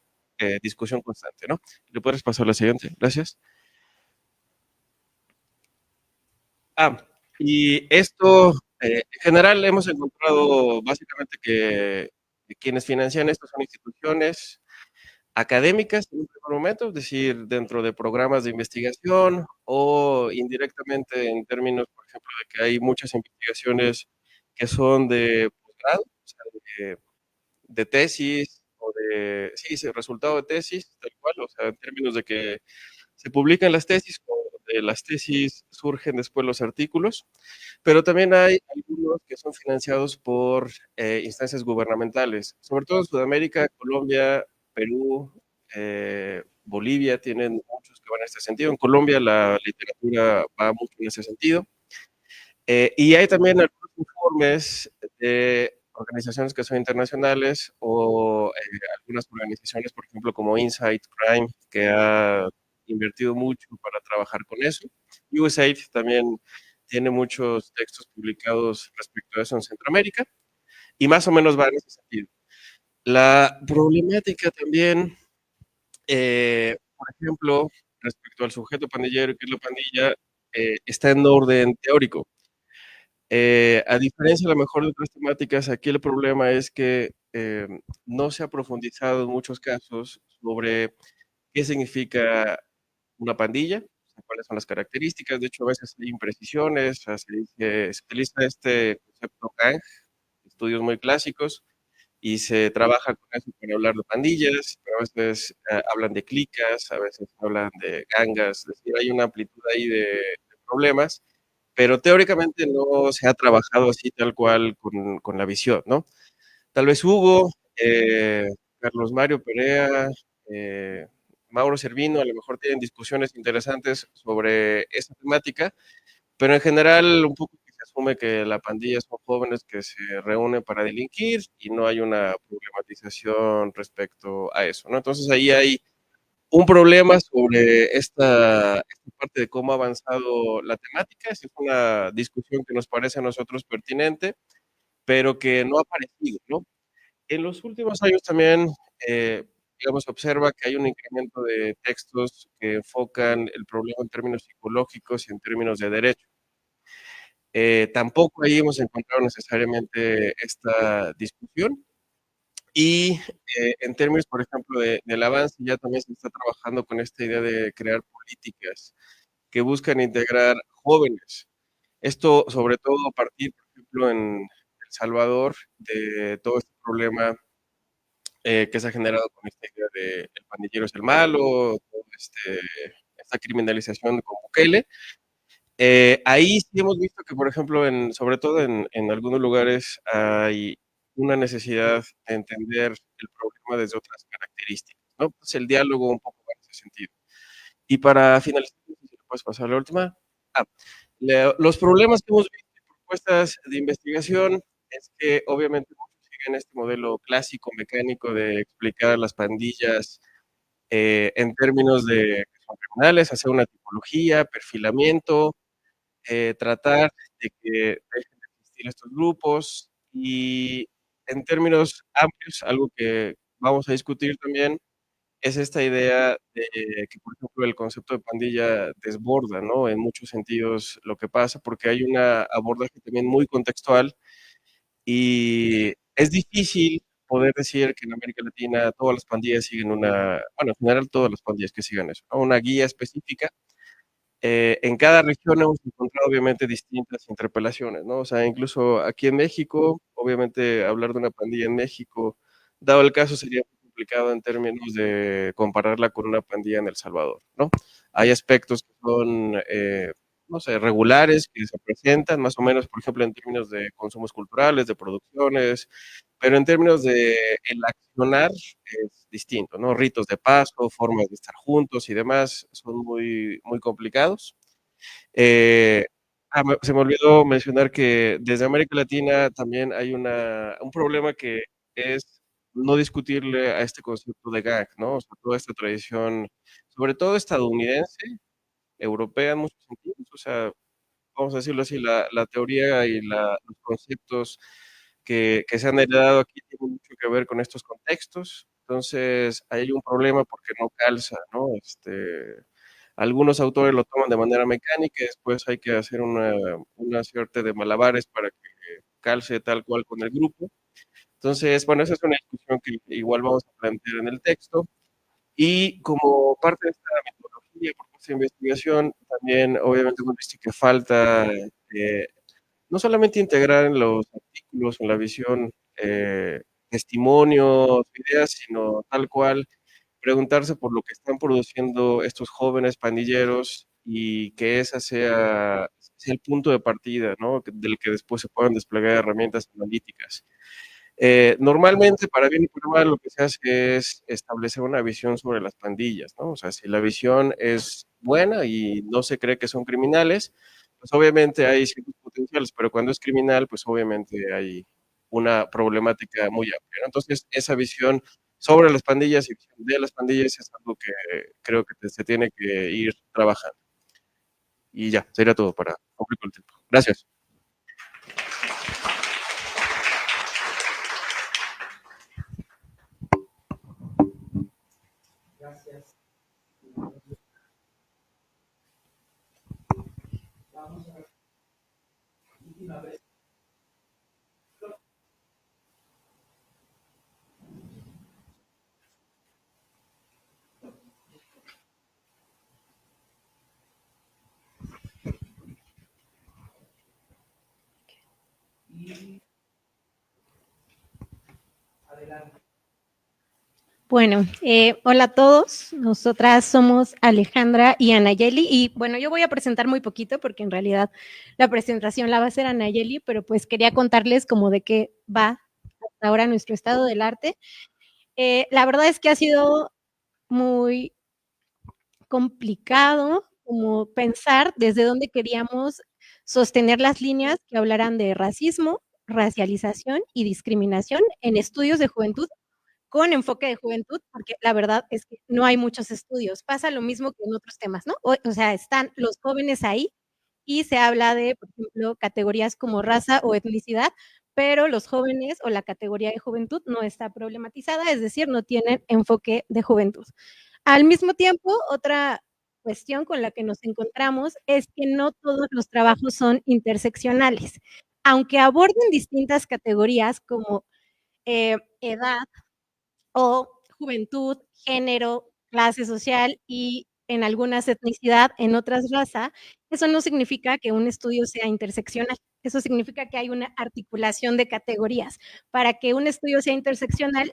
discusión constante, ¿no? ¿Le puedes pasar la siguiente? Gracias. Y esto, en general hemos encontrado básicamente que quienes financian esto son instituciones académicas en un primer momento, es decir, dentro de programas de investigación o indirectamente en términos, por ejemplo, de que hay muchas investigaciones que son de posgrado, o sea, de tesis o sí, resultado de tesis, tal cual, o sea, en términos de que se publican las tesis o de las tesis surgen después los artículos, pero también hay algunos que son financiados por instancias gubernamentales, sobre todo en Sudamérica, Colombia, Perú, Bolivia, tienen muchos que van en este sentido. En Colombia la literatura va mucho en ese sentido. Y hay también algunos informes de organizaciones que son internacionales o algunas organizaciones, por ejemplo, como Insight Crime, que ha invertido mucho para trabajar con eso. USAID también tiene muchos textos publicados respecto a eso en Centroamérica y más o menos va en ese sentido. La problemática también, por ejemplo, respecto al sujeto pandillero y qué es la pandilla, está en orden teórico. A diferencia a lo mejor de otras temáticas, aquí el problema es que no se ha profundizado en muchos casos sobre qué significa una pandilla, o sea, cuáles son las características. De hecho, a veces hay imprecisiones, o sea, se utiliza este concepto gang, estudios muy clásicos, y se trabaja con eso para hablar de pandillas, pero a veces hablan de clicas, a veces hablan de gangas, es decir, hay una amplitud ahí de problemas, pero teóricamente no se ha trabajado así tal cual con la visión, ¿no? Tal vez Hugo, Carlos Mario Perea, Mauro Servino, a lo mejor tienen discusiones interesantes sobre esa temática, pero en general un poco que se asume que la pandilla son jóvenes que se reúnen para delinquir y no hay una problematización respecto a eso, ¿no? Entonces ahí hay un problema sobre esta parte de cómo ha avanzado la temática. Es una discusión que nos parece a nosotros pertinente, pero que no ha aparecido, ¿no? En los últimos años también, digamos, observa que hay un incremento de textos que enfocan el problema en términos psicológicos y en términos de derecho. Tampoco ahí hemos encontrado necesariamente esta discusión. Y en términos, por ejemplo, del avance, ya también se está trabajando con esta idea de crear políticas que buscan integrar jóvenes. Esto, sobre todo, a partir, por ejemplo, en El Salvador, de todo este problema que se ha generado con esta idea de el pandillero es el malo, todo esta criminalización con Bukele. Ahí sí hemos visto que, por ejemplo, sobre todo en algunos lugares hay una necesidad de entender el problema desde otras características, ¿no? Pues el diálogo un poco va en ese sentido. Y para finalizar, no sé si le puedes pasar la última. Los problemas que hemos visto en propuestas de investigación es que obviamente muchos siguen este modelo clásico, mecánico de explicar a las pandillas en términos de que son criminales, hacer una tipología, perfilamiento, tratar de que dejen de existir estos grupos y en términos amplios, algo que vamos a discutir también, es esta idea de que, por ejemplo, el concepto de pandilla desborda, ¿no? En muchos sentidos lo que pasa, porque hay un abordaje también muy contextual y es difícil poder decir que en América Latina todas las pandillas siguen bueno, en general todas las pandillas que sigan eso, ¿no? Una guía específica. En cada región hemos encontrado obviamente distintas interpelaciones, ¿no? O sea, incluso aquí en México, obviamente hablar de una pandilla en México, dado el caso, sería muy complicado en términos de compararla con una pandilla en El Salvador, ¿no? Hay aspectos que son, no sé, regulares, que se presentan más o menos, por ejemplo, en términos de consumos culturales, de producciones, pero en términos de el accionar es distinto, ¿no? Ritos de paso, formas de estar juntos y demás son muy, muy complicados. Eh, Se me olvidó mencionar que desde América Latina también hay un problema que es no discutirle a este concepto de gang, ¿no? O sea, toda esta tradición, sobre todo estadounidense, europea en muchos sentidos, o sea, vamos a decirlo así, la teoría y los conceptos que se han heredado aquí tienen mucho que ver con estos contextos. Entonces, hay un problema porque no calza, ¿no? Algunos autores lo toman de manera mecánica y después hay que hacer una suerte de malabares para que calce tal cual con el grupo. Entonces, bueno, esa es una discusión que igual vamos a plantear en el texto. Y como parte de esta metodología, propuesta de investigación, también obviamente hemos visto que falta no solamente integrar en los artículos, en la visión, testimonios, ideas, sino tal cual preguntarse por lo que están produciendo estos jóvenes pandilleros y que esa sea el punto de partida, ¿no? Del que después se puedan desplegar herramientas analíticas. Normalmente, para bien y para mal, lo que se hace es establecer una visión sobre las pandillas, ¿no? O sea, si la visión es buena y no se cree que son criminales, pues obviamente hay ciertos potenciales, pero cuando es criminal, pues obviamente hay una problemática muy amplia, ¿no? Entonces, esa visión sobre las pandillas y visión de las pandillas es algo que creo que se tiene que ir trabajando. Y ya, sería todo para cumplir con el tiempo. Gracias. Gracias. Vamos a ver. Última vez. Adelante. Bueno, hola a todos. Nosotras somos Alejandra y Anayeli. Y bueno, yo voy a presentar muy poquito porque en realidad la presentación la va a hacer Anayeli, pero pues quería contarles como de qué va hasta ahora nuestro estado del arte. La verdad es que ha sido muy complicado como pensar desde dónde queríamos sostener las líneas que hablaran de racismo, racialización y discriminación en estudios de juventud con enfoque de juventud, porque la verdad es que no hay muchos estudios. Pasa lo mismo que en otros temas, ¿no? O sea, están los jóvenes ahí y se habla de, por ejemplo, categorías como raza o etnicidad, pero los jóvenes o la categoría de juventud no está problematizada, es decir, no tienen enfoque de juventud. Al mismo tiempo, otra cuestión con la que nos encontramos es que no todos los trabajos son interseccionales. Aunque aborden distintas categorías como edad o juventud, género, clase social y en algunas etnicidad, en otras raza, eso no significa que un estudio sea interseccional. Eso significa que hay una articulación de categorías. Para que un estudio sea interseccional,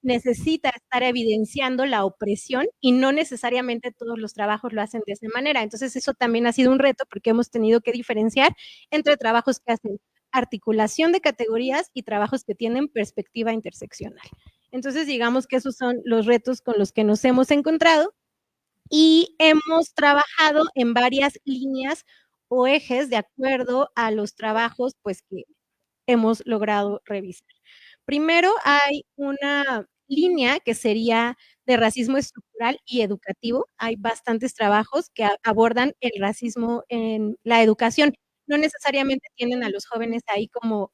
necesita estar evidenciando la opresión y no necesariamente todos los trabajos lo hacen de esa manera. Entonces, eso también ha sido un reto porque hemos tenido que diferenciar entre trabajos que hacen articulación de categorías y trabajos que tienen perspectiva interseccional. Entonces, digamos que esos son los retos con los que nos hemos encontrado y hemos trabajado en varias líneas o ejes de acuerdo a los trabajos pues, que hemos logrado revisar. Primero, hay una línea que sería de racismo estructural y educativo. Hay bastantes trabajos que abordan el racismo en la educación. No necesariamente tienen a los jóvenes ahí como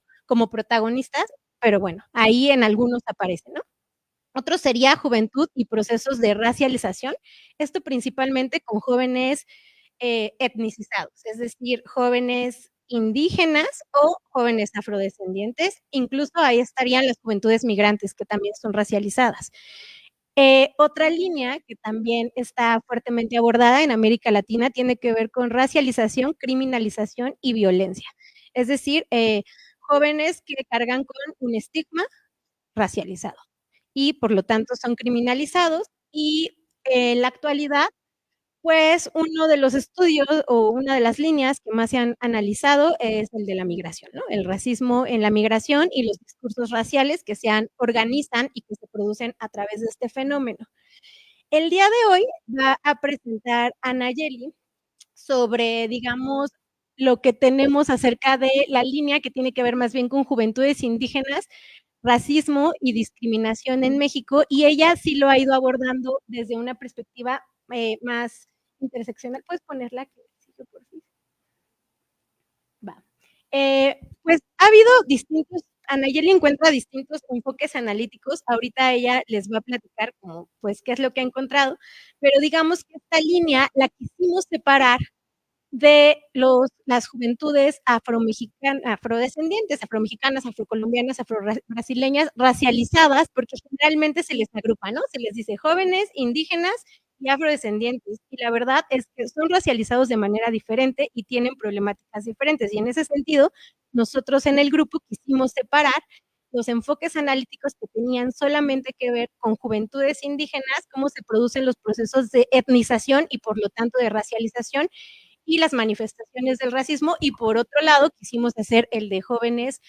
protagonistas, pero bueno, ahí en algunos aparecen, ¿no? Otro sería juventud y procesos de racialización, esto principalmente con jóvenes etnicizados, es decir, jóvenes indígenas o jóvenes afrodescendientes, incluso ahí estarían las juventudes migrantes que también son racializadas. Otra línea que también está fuertemente abordada en América Latina tiene que ver con racialización, criminalización y violencia, es decir, jóvenes que cargan con un estigma racializado y por lo tanto son criminalizados y en la actualidad, pues uno de los estudios o una de las líneas que más se han analizado es el de la migración, ¿no? El racismo en la migración y los discursos raciales que se organizan y que se producen a través de este fenómeno. El día de hoy va a presentar a Nayeli sobre, digamos, lo que tenemos acerca de la línea que tiene que ver más bien con juventudes indígenas, racismo y discriminación en México, y ella sí lo ha ido abordando desde una perspectiva más interseccional. ¿Puedes ponerla aquí? Por fin. Va. Pues ha habido distintos, Anayeli encuentra distintos enfoques analíticos, ahorita ella les va a platicar como, pues, qué es lo que ha encontrado, pero digamos que esta línea la quisimos separar de las juventudes afrodescendientes, afromexicanas, afrocolombianas, afrobrasileñas, racializadas, porque generalmente se les agrupa, ¿no? Se les dice jóvenes, indígenas y afrodescendientes, y la verdad es que son racializados de manera diferente y tienen problemáticas diferentes, y en ese sentido, nosotros en el grupo quisimos separar los enfoques analíticos que tenían solamente que ver con juventudes indígenas, cómo se producen los procesos de etnización y por lo tanto de racialización, y las manifestaciones del racismo, y por otro lado quisimos hacer el de jóvenes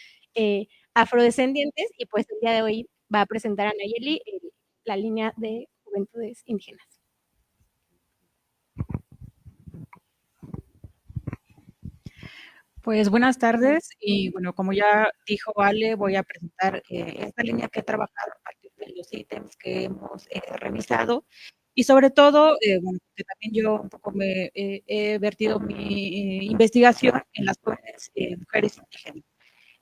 afrodescendientes, y pues el día de hoy va a presentar a Nayeli la línea de juventudes indígenas. Pues buenas tardes, y bueno, como ya dijo Vale, voy a presentar esta línea que he trabajado a partir de los ítems que hemos revisado. Y sobre todo, bueno, que también yo un poco me he vertido mi investigación en las jóvenes mujeres indígenas.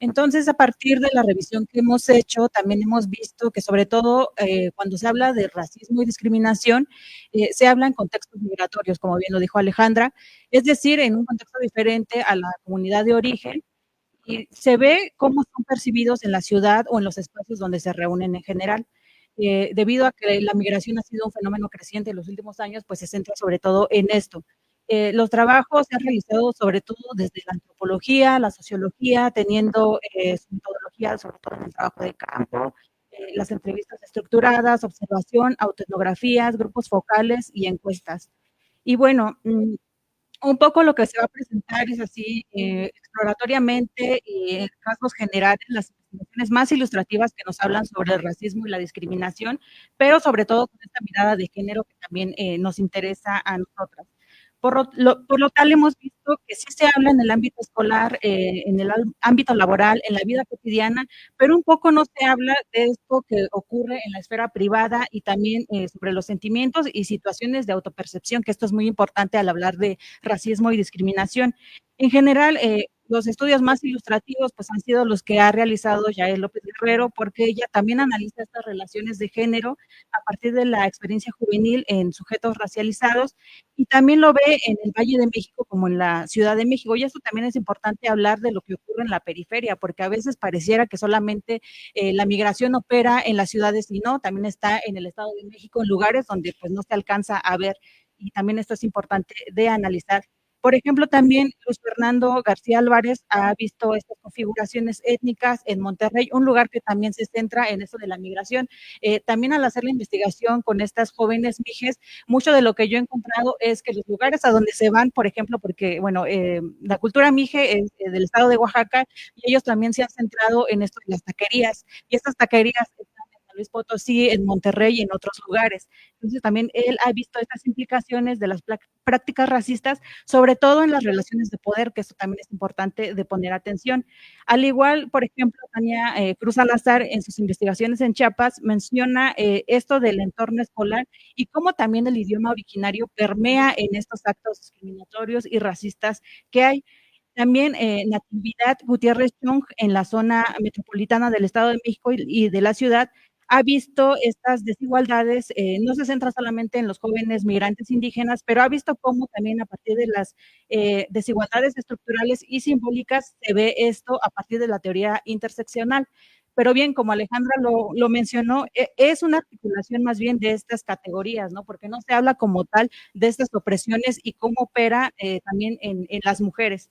Entonces, a partir de la revisión que hemos hecho, también hemos visto que sobre todo cuando se habla de racismo y discriminación, se habla en contextos migratorios, como bien lo dijo Alejandra, es decir, en un contexto diferente a la comunidad de origen, y se ve cómo son percibidos en la ciudad o en los espacios donde se reúnen en general. Debido a que la migración ha sido un fenómeno creciente en los últimos años, pues se centra sobre todo en esto. Los trabajos se han realizado sobre todo desde la antropología, la sociología, teniendo su metodología sobre todo en el trabajo de campo, las entrevistas estructuradas, observación, autoetnografías, grupos focales y encuestas. Y bueno, Un poco lo que se va a presentar es así, exploratoriamente y en rasgos generales, las investigaciones más ilustrativas que nos hablan sobre el racismo y la discriminación, pero sobre todo con esta mirada de género que también nos interesa a nosotras. Por lo tal, hemos visto que sí se habla en el ámbito escolar, en el ámbito laboral, en la vida cotidiana, pero un poco no se habla de esto que ocurre en la esfera privada y también sobre los sentimientos y situaciones de autopercepción, que esto es muy importante al hablar de racismo y discriminación. En general, los estudios más ilustrativos pues han sido los que ha realizado Yael López Guerrero, porque ella también analiza estas relaciones de género a partir de la experiencia juvenil en sujetos racializados y también lo ve en el Valle de México como en la Ciudad de México. Y esto también es importante hablar de lo que ocurre en la periferia, porque a veces pareciera que solamente la migración opera en las ciudades y no, también está en el Estado de México, en lugares donde pues no se alcanza a ver. Y también esto es importante de analizar. Por ejemplo, también Luis Fernando García Álvarez ha visto estas configuraciones étnicas en Monterrey, un lugar que también se centra en eso de la migración. También al hacer la investigación con estas jóvenes mijes, mucho de lo que yo he encontrado es que los lugares a donde se van, por ejemplo, porque, bueno, la cultura mije es del estado de Oaxaca y ellos también se han centrado en esto de las taquerías y estas taquerías están en San Luis Potosí, en Monterrey y en otros lugares. Entonces también él ha visto estas implicaciones de las prácticas racistas, sobre todo en las relaciones de poder, que esto también es importante de poner atención. Al igual, por ejemplo, Tania Cruz Salazar en sus investigaciones en Chiapas menciona esto del entorno escolar y cómo también el idioma originario permea en estos actos discriminatorios y racistas que hay. También Natividad Gutiérrez Chung en la zona metropolitana del Estado de México y de la ciudad ha visto estas desigualdades, no se centra solamente en los jóvenes migrantes indígenas, pero ha visto cómo también a partir de las desigualdades estructurales y simbólicas se ve esto a partir de la teoría interseccional. Pero bien, como Alejandra lo mencionó, es una articulación más bien de estas categorías, ¿no? Porque no se habla como tal de estas opresiones y cómo opera también en las mujeres.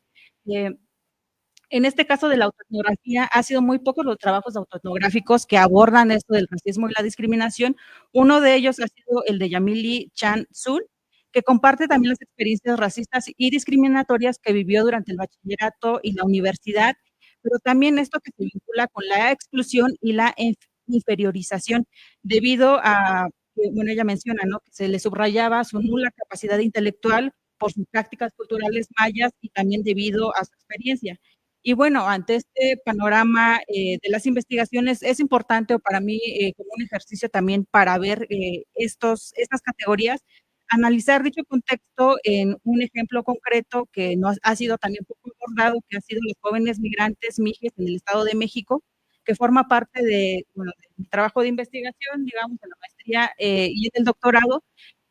En este caso de la autoetnografía, ha sido muy pocos los trabajos autoetnográficos que abordan esto del racismo y la discriminación. Uno de ellos ha sido el de Yamili Chan Sul, que comparte también las experiencias racistas y discriminatorias que vivió durante el bachillerato y la universidad, pero también esto que se vincula con la exclusión y la inferiorización, debido a, bueno, ella menciona, ¿no?, que se le subrayaba su nula capacidad intelectual por sus prácticas culturales mayas y también debido a su experiencia. Y bueno, ante este panorama de las investigaciones, es importante para mí como un ejercicio también para ver estas categorías, analizar dicho contexto en un ejemplo concreto que nos ha sido también poco abordado, que ha sido los jóvenes migrantes mijes en el Estado de México, que forma parte de, bueno, de mi trabajo de investigación, digamos, de la maestría y del doctorado,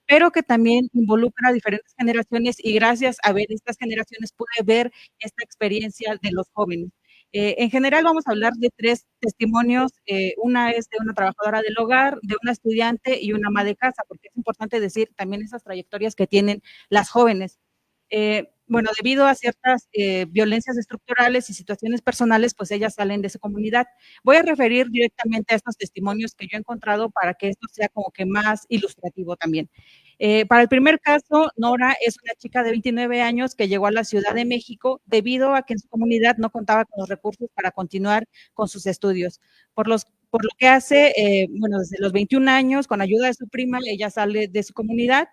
pero que también involucra a diferentes generaciones y gracias a ver estas generaciones pude ver esta experiencia de los jóvenes. En general vamos a hablar de 3 testimonios, una es de una trabajadora del hogar, de una estudiante y una ama de casa, porque es importante decir también esas trayectorias que tienen las jóvenes. Bueno, debido a ciertas violencias estructurales y situaciones personales, pues ellas salen de su comunidad. Voy a referir directamente a estos testimonios que yo he encontrado para que esto sea como que más ilustrativo también. Para el primer caso, Nora es una chica de 29 años que llegó a la Ciudad de México debido a que en su comunidad no contaba con los recursos para continuar con sus estudios. Por lo que hace, bueno, desde los 21 años, con ayuda de su prima, ella sale de su comunidad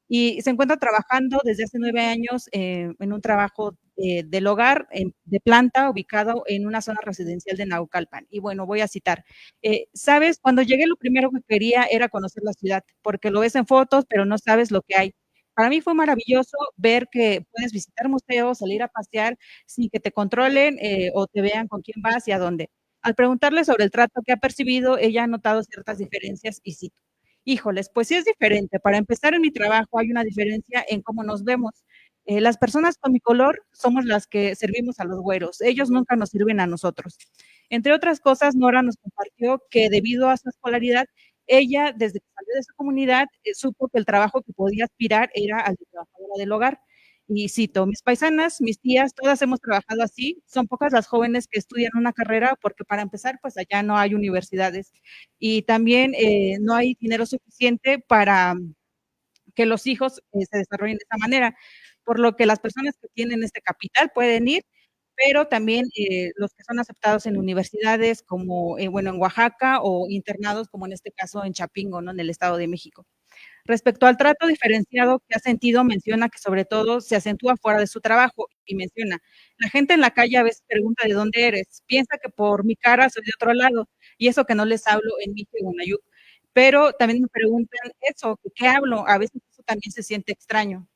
y se encuentra trabajando desde hace 9 años en un trabajo del hogar de planta ubicado en una zona residencial de Naucalpan. Y bueno, voy a citar, sabes, cuando llegué lo primero que quería era conocer la ciudad, porque lo ves en fotos, pero no sabes lo que hay. Para mí fue maravilloso ver que puedes visitar museos, salir a pasear sin que te controlen o te vean con quién vas y a dónde. Al preguntarle sobre el trato que ha percibido, ella ha notado ciertas diferencias y cito, híjoles, pues sí es diferente. Para empezar, en mi trabajo hay una diferencia en cómo nos vemos. Las personas con mi color somos las que servimos a los güeros. Ellos nunca nos sirven a nosotros. Entre otras cosas, Nora nos compartió que debido a su escolaridad, ella, desde que salió de su comunidad, supo que el trabajo que podía aspirar era al de trabajadora del hogar. Y cito, mis paisanas, mis tías, todas hemos trabajado así. Son pocas las jóvenes que estudian una carrera porque para empezar, pues allá no hay universidades y también no hay dinero suficiente para que los hijos se desarrollen de esa manera. por lo que las personas que tienen este capital pueden ir, pero también los que son aceptados en universidades como, bueno, en Oaxaca o internados como en este caso en Chapingo, ¿no? En el Estado de México. Respecto al trato diferenciado que ha sentido, menciona que sobre todo se acentúa fuera de su trabajo y menciona, la gente en la calle a veces pregunta de dónde eres, piensa que por mi cara soy de otro lado y eso que no les hablo en Mije o en Ayuc, pero también me preguntan eso, ¿qué hablo? A veces eso también se siente extraño.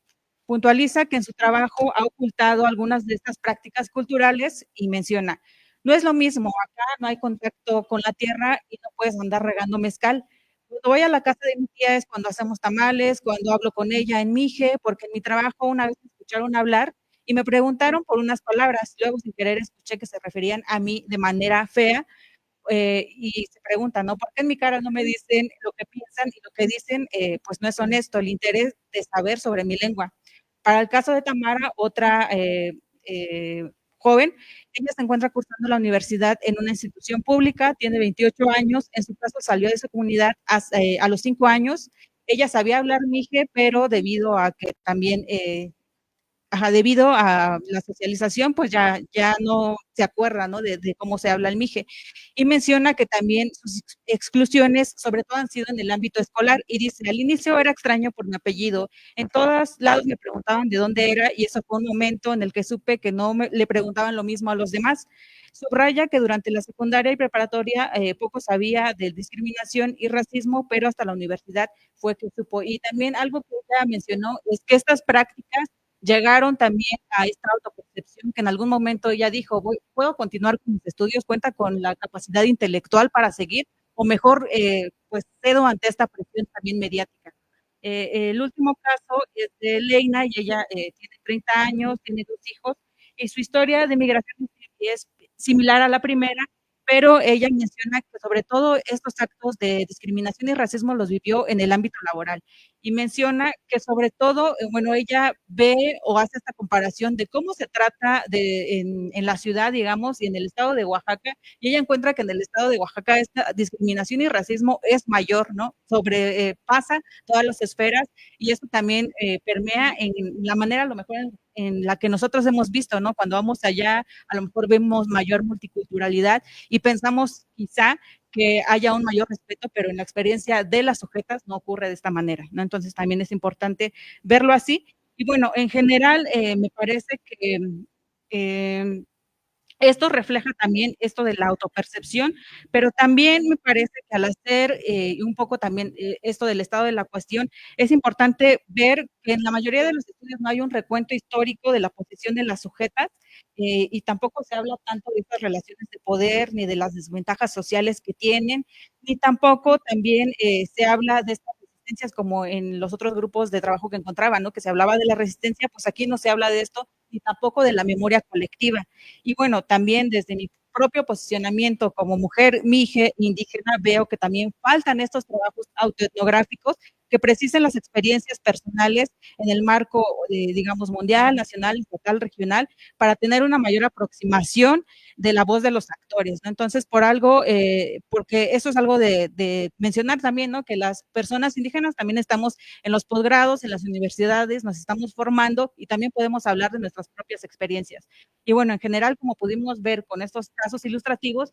Puntualiza que en su trabajo ha ocultado algunas de estas prácticas culturales y menciona, no es lo mismo, acá no hay contacto con la tierra y no puedes andar regando mezcal. Cuando voy a la casa de mi tía es cuando hacemos tamales, cuando hablo con ella en Mije, porque en mi trabajo una vez me escucharon hablar y me preguntaron por unas palabras, luego sin querer escuché que se referían a mí de manera fea, y se preguntan, ¿no? ¿Por qué en mi cara no me dicen lo que piensan y lo que dicen, pues no es honesto, el interés de saber sobre mi lengua? Para el caso de Tamara, otra joven, ella se encuentra cursando la universidad en una institución pública, tiene 28 años, en su caso salió de su comunidad a los 5 años, ella sabía hablar mije, pero debido a que también debido a la socialización, pues ya no se acuerda, ¿no? De cómo se habla el mije. Y menciona que también sus exclusiones, sobre todo, han sido en el ámbito escolar. Y dice, al inicio era extraño por mi apellido. En todos lados me preguntaban de dónde era y eso fue un momento en el que supe que no le preguntaban lo mismo a los demás. Subraya que durante la secundaria y preparatoria poco sabía de discriminación y racismo, pero hasta la universidad fue que supo. Y también algo que ella mencionó es que estas prácticas llegaron también a esta autopercepción que en algún momento ella dijo, puedo continuar con mis estudios, cuenta con la capacidad intelectual para seguir, o mejor, pues cedo ante esta presión también mediática. El último caso es de Leina y ella tiene 30 años, tiene 2 hijos, y su historia de migración es similar a la primera, pero ella menciona que sobre todo estos actos de discriminación y racismo los vivió en el ámbito laboral y menciona que sobre todo, bueno, ella ve o hace esta comparación de cómo se trata en la ciudad, digamos, y en el estado de Oaxaca, y ella encuentra que en el estado de Oaxaca esta discriminación y racismo es mayor, ¿no? Sobrepasa todas las esferas y eso también permea en la manera, a lo mejor, en la que nosotros hemos visto, ¿no? Cuando vamos allá, a lo mejor vemos mayor multiculturalidad y pensamos quizá que haya un mayor respeto, pero en la experiencia de las sujetas no ocurre de esta manera, ¿no? Entonces también es importante verlo así. Y bueno, en general me parece que esto refleja también esto de la autopercepción, pero también me parece que al hacer un poco también esto del estado de la cuestión, es importante ver que en la mayoría de los estudios no hay un recuento histórico de la posición de las sujetas y tampoco se habla tanto de estas relaciones de poder ni de las desventajas sociales que tienen, ni tampoco también se habla de estas resistencias como en los otros grupos de trabajo que encontraba, ¿no? Que se hablaba de la resistencia, pues aquí no se habla de esto, ni tampoco de la memoria colectiva. Y bueno, también desde mi propio posicionamiento como mujer mije indígena, veo que también faltan estos trabajos autoetnográficos que precisen las experiencias personales en el marco, digamos, mundial, nacional, estatal, regional, para tener una mayor aproximación de la voz de los actores, ¿no? Entonces, por algo, porque eso es algo de mencionar también, ¿no? Que las personas indígenas también estamos en los posgrados, en las universidades, nos estamos formando y también podemos hablar de nuestras propias experiencias. Y bueno, en general, como pudimos ver con estos casos ilustrativos,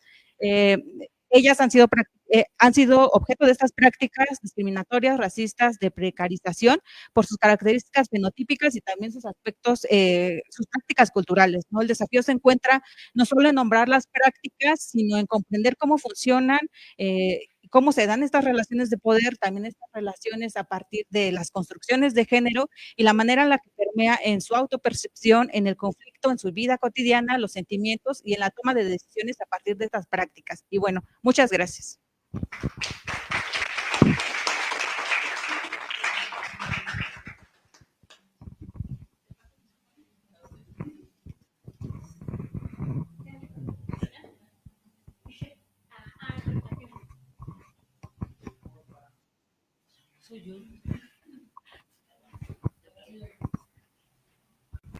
ellas han sido objeto de estas prácticas discriminatorias, racistas, de precarización, por sus características fenotípicas y también sus aspectos, sus prácticas culturales, ¿no? El desafío se encuentra no solo en nombrar las prácticas, sino en comprender cómo funcionan, cómo se dan estas relaciones de poder, también estas relaciones a partir de las construcciones de género y la manera en la que permea en su autopercepción, en el conflicto, en su vida cotidiana, los sentimientos y en la toma de decisiones a partir de estas prácticas. Y bueno, muchas gracias.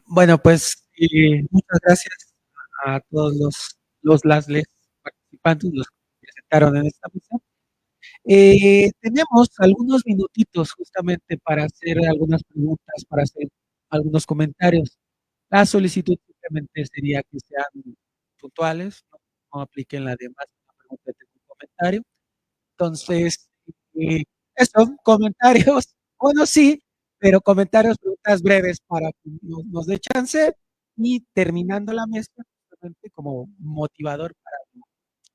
Bueno, pues muchas gracias a todos las participantes, los que presentaron en esta mesa. Tenemos algunos minutitos justamente para hacer algunas preguntas, para hacer algunos comentarios. La solicitud simplemente sería que sean puntuales, no apliquen la demás una pregunta de un comentario. Entonces, eso, comentarios, bueno, sí, pero comentarios, preguntas breves para que nos dé chance y terminando la mesa, justamente como motivador para,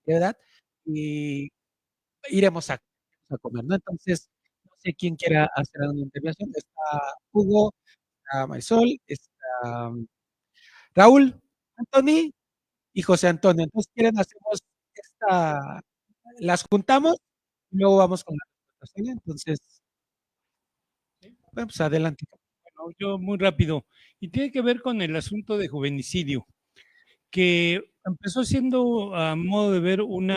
¿verdad? Y iremos a comer, ¿no? Entonces, no sé quién quiera hacer alguna intervención. Está Hugo, está Marisol, está Raúl, Anthony y José Antonio. Entonces, ¿quieren hacemos las juntamos y luego vamos con las respuestas, ¿sí? Entonces, bueno, pues adelante. Bueno, yo muy rápido. Y tiene que ver con el asunto de juvenicidio, que empezó siendo, a modo de ver, un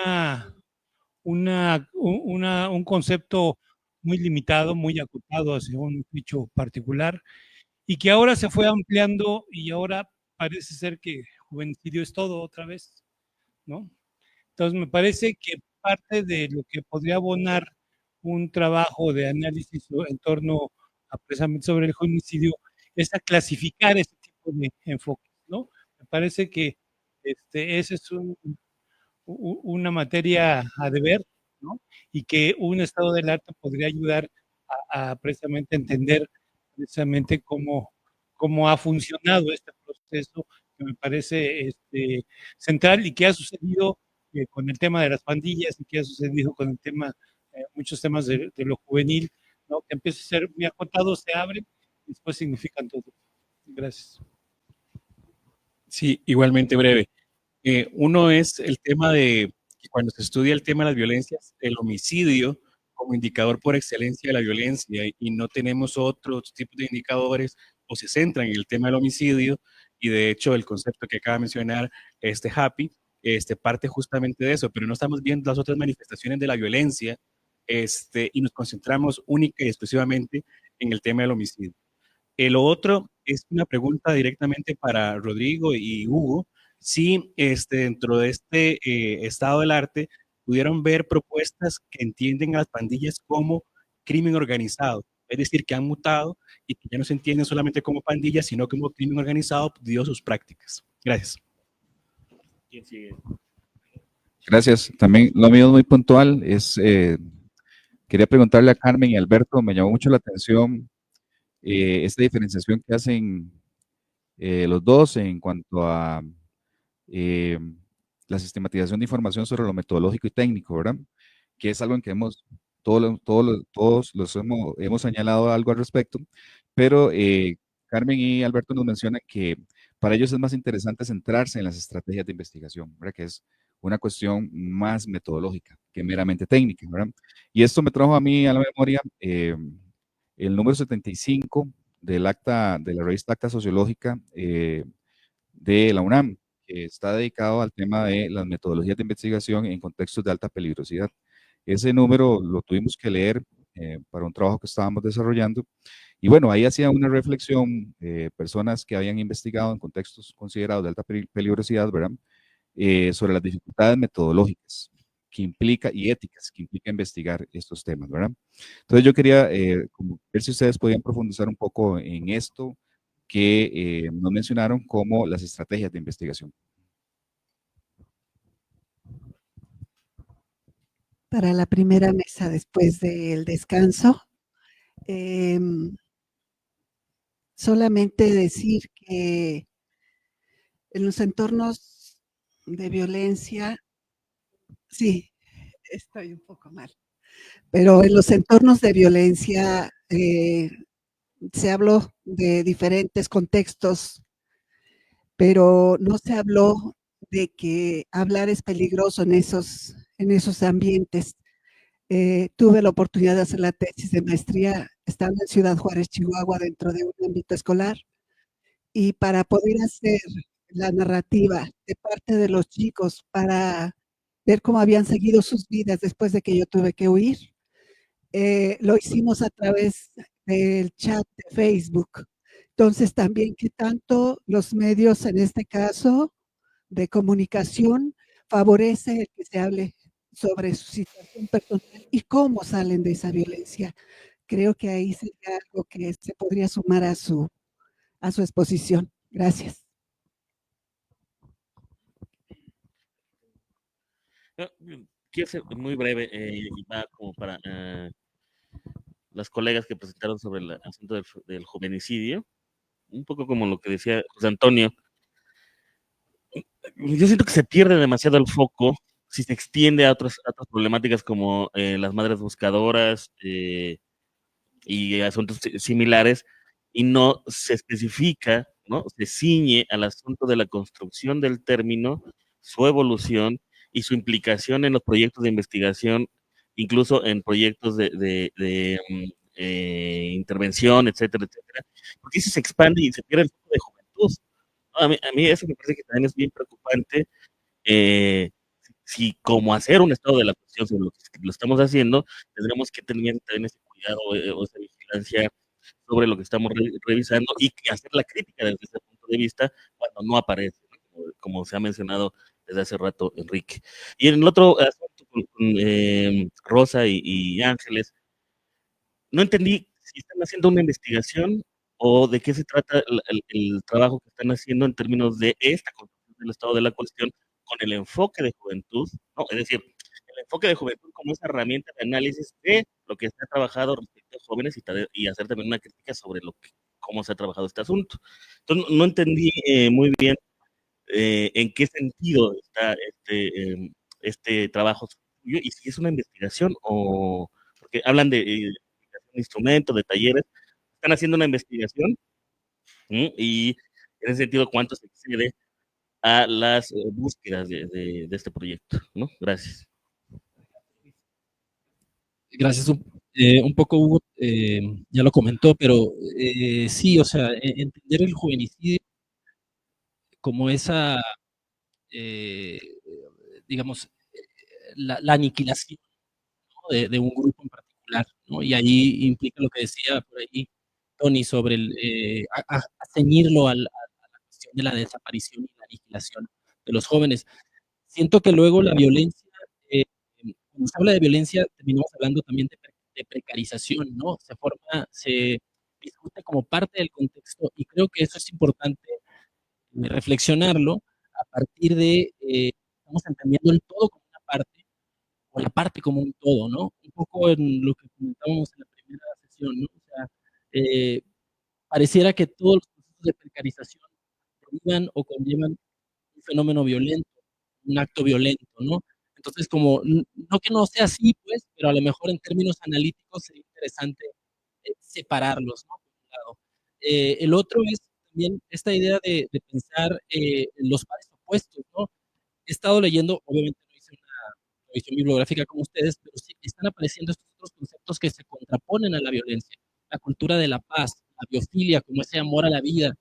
concepto muy limitado, muy acotado hacia un hecho particular, y que ahora se fue ampliando y ahora parece ser que juvenicidio es todo otra vez, ¿no? Entonces me parece que parte de lo que podría abonar un trabajo de análisis en torno a precisamente sobre el juvenicidio es a clasificar ese tipo de enfoques, ¿no? Me parece que ese es una materia a deber, ¿no? Y que un estado del arte podría ayudar a precisamente entender precisamente cómo ha funcionado este proceso que me parece central y que ha sucedido con el tema de las pandillas y que ha sucedido con el tema, muchos temas de lo juvenil, ¿no? Que empieza a ser muy acotado, se abre y después significan todo. Gracias. Sí, igualmente breve. Uno es el tema de que cuando se estudia el tema de las violencias, el homicidio como indicador por excelencia de la violencia y no tenemos otros tipos de indicadores o se centran en el tema del homicidio y de hecho el concepto que acaba de mencionar Happy, parte justamente de eso, pero no estamos viendo las otras manifestaciones de la violencia y nos concentramos única y exclusivamente en el tema del homicidio. Lo otro es una pregunta directamente para Rodrigo y Hugo, si dentro de estado del arte pudieron ver propuestas que entienden a las pandillas como crimen organizado, es decir, que han mutado y que ya no se entienden solamente como pandillas, sino como crimen organizado debido a sus prácticas. Gracias. ¿Quién sigue? Gracias. También lo mío es muy puntual. Quería preguntarle a Carmen y Alberto, me llamó mucho la atención esta diferenciación que hacen los dos en cuanto a la sistematización de información sobre lo metodológico y técnico, ¿verdad? Que es algo en que todos los hemos señalado algo al respecto, pero Carmen y Alberto nos mencionan que para ellos es más interesante centrarse en las estrategias de investigación, ¿verdad? Que es una cuestión más metodológica que meramente técnica, ¿verdad? Y esto me trajo a mí a la memoria el número 75 del acta, de la revista Acta Sociológica de la UNAM, que está dedicado al tema de las metodologías de investigación en contextos de alta peligrosidad. Ese número lo tuvimos que leer para un trabajo que estábamos desarrollando. Y bueno, ahí hacía una reflexión personas que habían investigado en contextos considerados de alta peligrosidad, ¿verdad? Sobre las dificultades metodológicas que implica y éticas que implica investigar estos temas, ¿verdad? Entonces yo quería ver si ustedes podían profundizar un poco en esto que nos mencionaron como las estrategias de investigación. Para la primera mesa después del descanso, solamente decir que en los entornos de violencia, sí, estoy un poco mal, pero en los entornos de violencia se habló de diferentes contextos, pero no se habló de que hablar es peligroso en esos ambientes. Tuve la oportunidad de hacer la tesis de maestría estando en Ciudad Juárez, Chihuahua, dentro de un ámbito escolar, y para poder hacer la narrativa de parte de los chicos para ver cómo habían seguido sus vidas después de que yo tuve que huir, lo hicimos a través del chat de Facebook. Entonces también que tanto los medios, en este caso, de comunicación, favorece el que se hable sobre su situación personal y cómo salen de esa violencia. Creo que ahí sería algo que se podría sumar a su a su exposición. Gracias. No, quiero ser muy breve y va como para las colegas que presentaron sobre el asunto del jovenicidio, un poco como lo que decía José Antonio. Yo siento que se pierde demasiado el foco si se extiende a otras problemáticas como las madres buscadoras y asuntos similares, y no se especifica, ¿no? Se ciñe al asunto de la construcción del término, su evolución y su implicación en los proyectos de investigación, incluso en proyectos de intervención, etcétera, etcétera, porque si se expande y se pierde el foco de juventud. A mí eso me parece que también es bien preocupante. eh, si como hacer un estado de la cuestión sobre lo que lo estamos haciendo, tendremos que tener también ese cuidado o esa vigilancia sobre lo que estamos revisando y hacer la crítica desde ese punto de vista cuando no aparece, ¿no? Como se ha mencionado desde hace rato, Enrique. Y en el otro asunto con Rosa y Ángeles, no entendí si están haciendo una investigación o de qué se trata el trabajo que están haciendo en términos de esta construcción del estado de la cuestión con el enfoque de juventud, ¿no? Es decir, el enfoque de juventud como esa herramienta de análisis de lo que se ha trabajado respecto a jóvenes y hacer también una crítica sobre cómo se ha trabajado este asunto. Entonces, no entendí muy bien en qué sentido está este trabajo suyo y si es una investigación o porque hablan de instrumentos, de talleres, están haciendo una investigación y en ese sentido, ¿cuánto se excede a las búsquedas de este proyecto? ¿No? Gracias. Gracias. Un poco Hugo ya lo comentó, pero sí, o sea, entender el juvenicidio como esa, eh, digamos, la aniquilación, ¿no? de un grupo en particular, ¿no? Y ahí implica lo que decía por ahí Tony sobre a ceñirlo a la cuestión de la desaparición y la aniquilación de los jóvenes. Siento que luego la violencia, eh, cuando se habla de violencia, terminamos hablando también de precarización, ¿no? Se discute como parte del contexto y creo que eso es importante reflexionarlo a partir de, estamos entendiendo el todo como una parte o la parte como un todo, ¿no? Un poco en lo que comentábamos en la primera sesión, ¿no? O sea, eh, pareciera que todos los procesos de precarización derivan o conllevan un fenómeno violento, un acto violento, ¿no? Entonces, como, no que no sea así, pues, pero a lo mejor en términos analíticos sería interesante separarlos, ¿no? Por un lado. El otro es también esta idea de pensar en los pares opuestos, ¿no? He estado leyendo, obviamente no hice una revisión bibliográfica como ustedes, pero sí están apareciendo estos otros conceptos que se contraponen a la violencia. La cultura de la paz, la biofilia, como ese amor a la vida.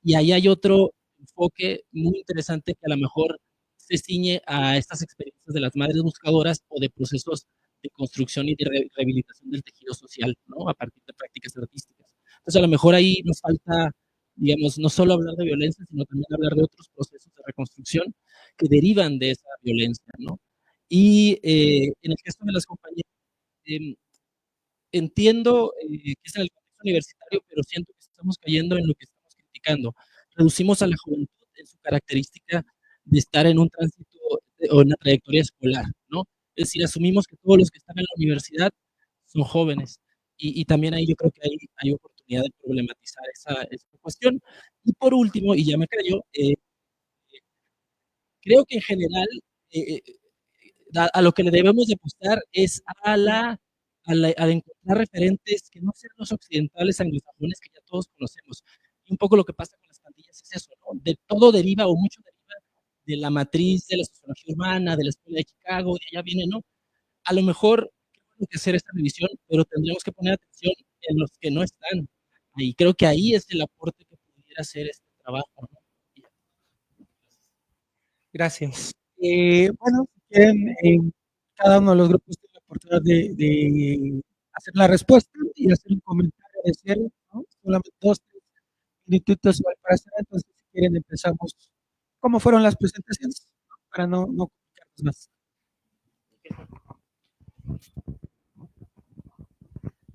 Y ahí hay otro enfoque muy interesante que a lo mejor se ciñe a estas experiencias de las madres buscadoras o de procesos de construcción y de rehabilitación del tejido social, ¿no? A partir de prácticas artísticas. Entonces, a lo mejor ahí nos falta, digamos, no solo hablar de violencia, sino también hablar de otros procesos de reconstrucción que derivan de esa violencia, ¿no? Y en el caso de las compañías, entiendo que es en el contexto universitario, pero siento que estamos cayendo en lo que estamos criticando. Reducimos a la juventud en su característica de estar en un tránsito o en una trayectoria escolar, ¿no? Es decir, asumimos que todos los que están en la universidad son jóvenes. Y también ahí yo creo que hay oportunidad de problematizar esa cuestión. Y por último, y ya me callo, creo que en general a lo que le debemos de apostar es a encontrar referentes que no sean los occidentales anglosajones que ya todos conocemos. Y un poco lo que pasa con las pandillas es eso, ¿no? De todo deriva o mucho deriva de la matriz de la sociología urbana, de la escuela de Chicago, de allá viene, ¿no? A lo mejor tenemos que hacer esta revisión, pero tendríamos que poner atención en los que no están ahí. Creo que ahí es el aporte que pudiera hacer este trabajo, ¿no? Gracias. Bueno, si quieren, cada uno de los grupos tiene la oportunidad de hacer la respuesta y hacer un comentario de cierre, ¿no? Solamente 2, 3 minutitos igual para hacer. Entonces, si quieren, empezamos. ¿Cómo fueron las presentaciones? ¿No? Para no complicarnos más.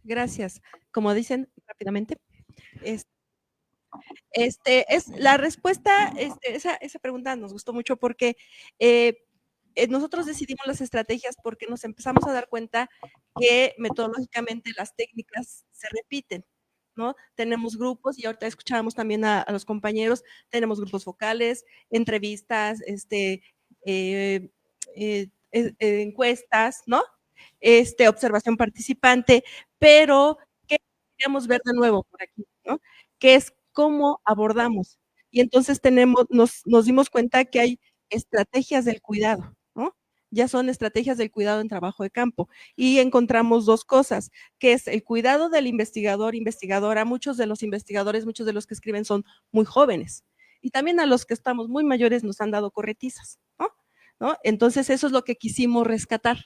Gracias. Como dicen rápidamente, Es la respuesta, esa pregunta nos gustó mucho porque nosotros decidimos las estrategias porque nos empezamos a dar cuenta que metodológicamente las técnicas se repiten, ¿no? Tenemos grupos y ahorita escuchábamos también a los compañeros, tenemos grupos focales, entrevistas, encuestas, ¿no? Observación participante, pero ¿qué queríamos ver de nuevo por aquí, ¿no? Que es cómo abordamos. Y entonces nos dimos cuenta que hay estrategias del cuidado, ¿no? Ya son estrategias del cuidado en trabajo de campo. Y encontramos dos cosas, que es el cuidado del investigador, investigadora. Muchos de los investigadores, muchos de los que escriben son muy jóvenes. Y también a los que estamos muy mayores nos han dado corretizas, ¿no? Entonces eso es lo que quisimos rescatar.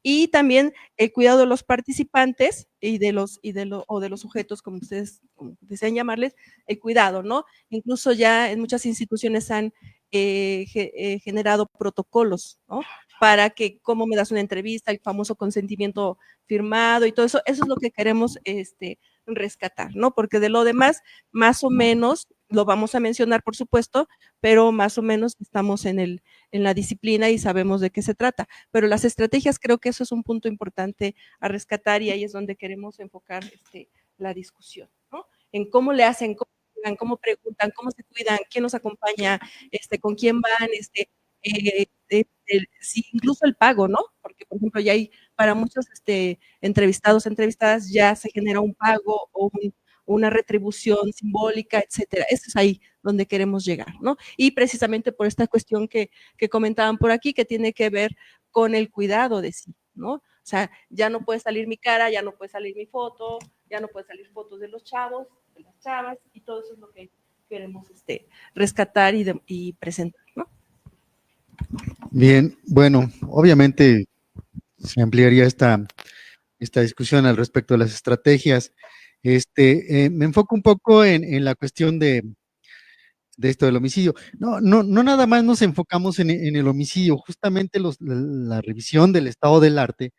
Y también el cuidado de los participantes y de los sujetos, como ustedes desean llamarles, el cuidado, ¿no? Incluso ya en muchas instituciones han generado protocolos, ¿no? Para que cómo me das una entrevista, el famoso consentimiento firmado y todo eso, eso es lo que queremos rescatar, ¿no? Porque de lo demás, más o menos, lo vamos a mencionar, por supuesto, pero más o menos estamos en la disciplina y sabemos de qué se trata. Pero las estrategias, creo que eso es un punto importante a rescatar y ahí es donde queremos enfocar la discusión, ¿no? En cómo le hacen, cómo preguntan, cómo se cuidan, quién nos acompaña, con quién van, sí, incluso el pago, ¿no? Porque, por ejemplo, ya hay para muchos entrevistados, entrevistadas, ya se genera un pago o una retribución simbólica, etcétera. Eso es ahí donde queremos llegar, ¿no? Y precisamente por esta cuestión que comentaban por aquí, que tiene que ver con el cuidado de sí, ¿no? O sea, ya no puede salir mi cara, ya no puede salir mi foto, ya no puede salir fotos de los chavos, de las chavas, y todo eso es lo que queremos rescatar y presentar, ¿no? Bien, bueno, obviamente se ampliaría esta discusión al respecto de las estrategias. Me enfoco un poco en la cuestión de esto del homicidio. No nada más nos enfocamos en el homicidio, justamente la revisión del estado del arte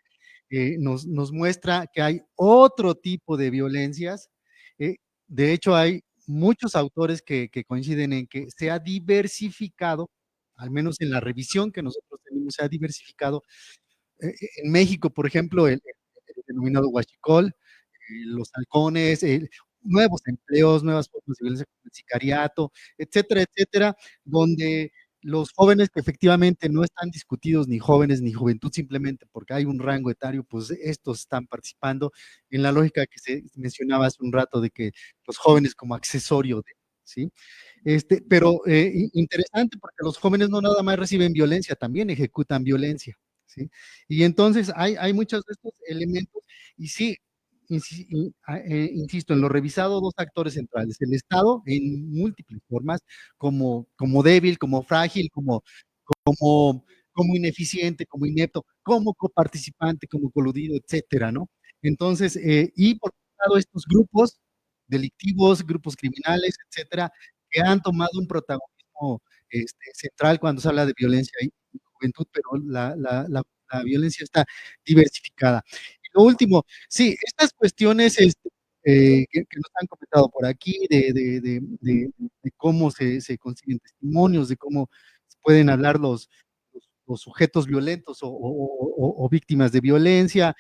nos muestra que hay otro tipo de violencias. De hecho, hay muchos autores que coinciden en que se ha diversificado, al menos en la revisión que nosotros tenemos, se ha diversificado. En México, por ejemplo, el denominado huachicol, los halcones, nuevos empleos, nuevas formas de violencia como el sicariato, etcétera, etcétera, donde los jóvenes que efectivamente no están discutidos, ni jóvenes ni juventud, simplemente porque hay un rango etario, pues estos están participando en la lógica que se mencionaba hace un rato de que los jóvenes como accesorio de, ¿sí? Pero interesante porque los jóvenes no nada más reciben violencia, también ejecutan violencia, ¿sí? Y entonces hay muchos de estos elementos y sí, insisto, en lo revisado, dos actores centrales, el Estado en múltiples formas, como débil, como frágil, como ineficiente, como inepto, como coparticipante, como coludido, etcétera, ¿no? Entonces, y por otro lado, estos grupos delictivos, grupos criminales, etcétera, que han tomado un protagonismo central cuando se habla de violencia y juventud, pero la violencia está diversificada. Y lo último, sí, estas cuestiones que nos han comentado por aquí, de cómo se consiguen testimonios, de cómo pueden hablar los sujetos violentos o víctimas de violencia,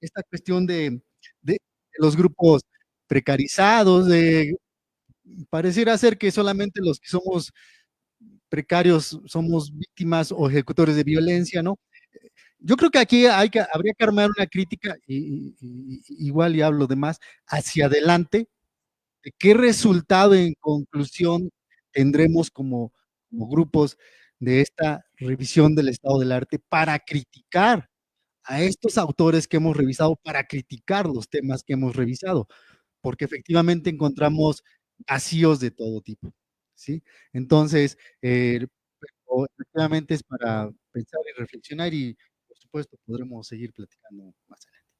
esta cuestión de los grupos precarizados, pareciera ser que solamente los que somos precarios somos víctimas o ejecutores de violencia, ¿no? Yo creo que aquí habría que armar una crítica, igual y hablo de más, hacia adelante, de qué resultado en conclusión tendremos como grupos de esta revisión del estado del arte para criticar a estos autores que hemos revisado, para criticar los temas que hemos revisado, porque efectivamente encontramos vacíos de todo tipo, ¿sí? Entonces, pero efectivamente es para pensar y reflexionar y, por supuesto, podremos seguir platicando más adelante.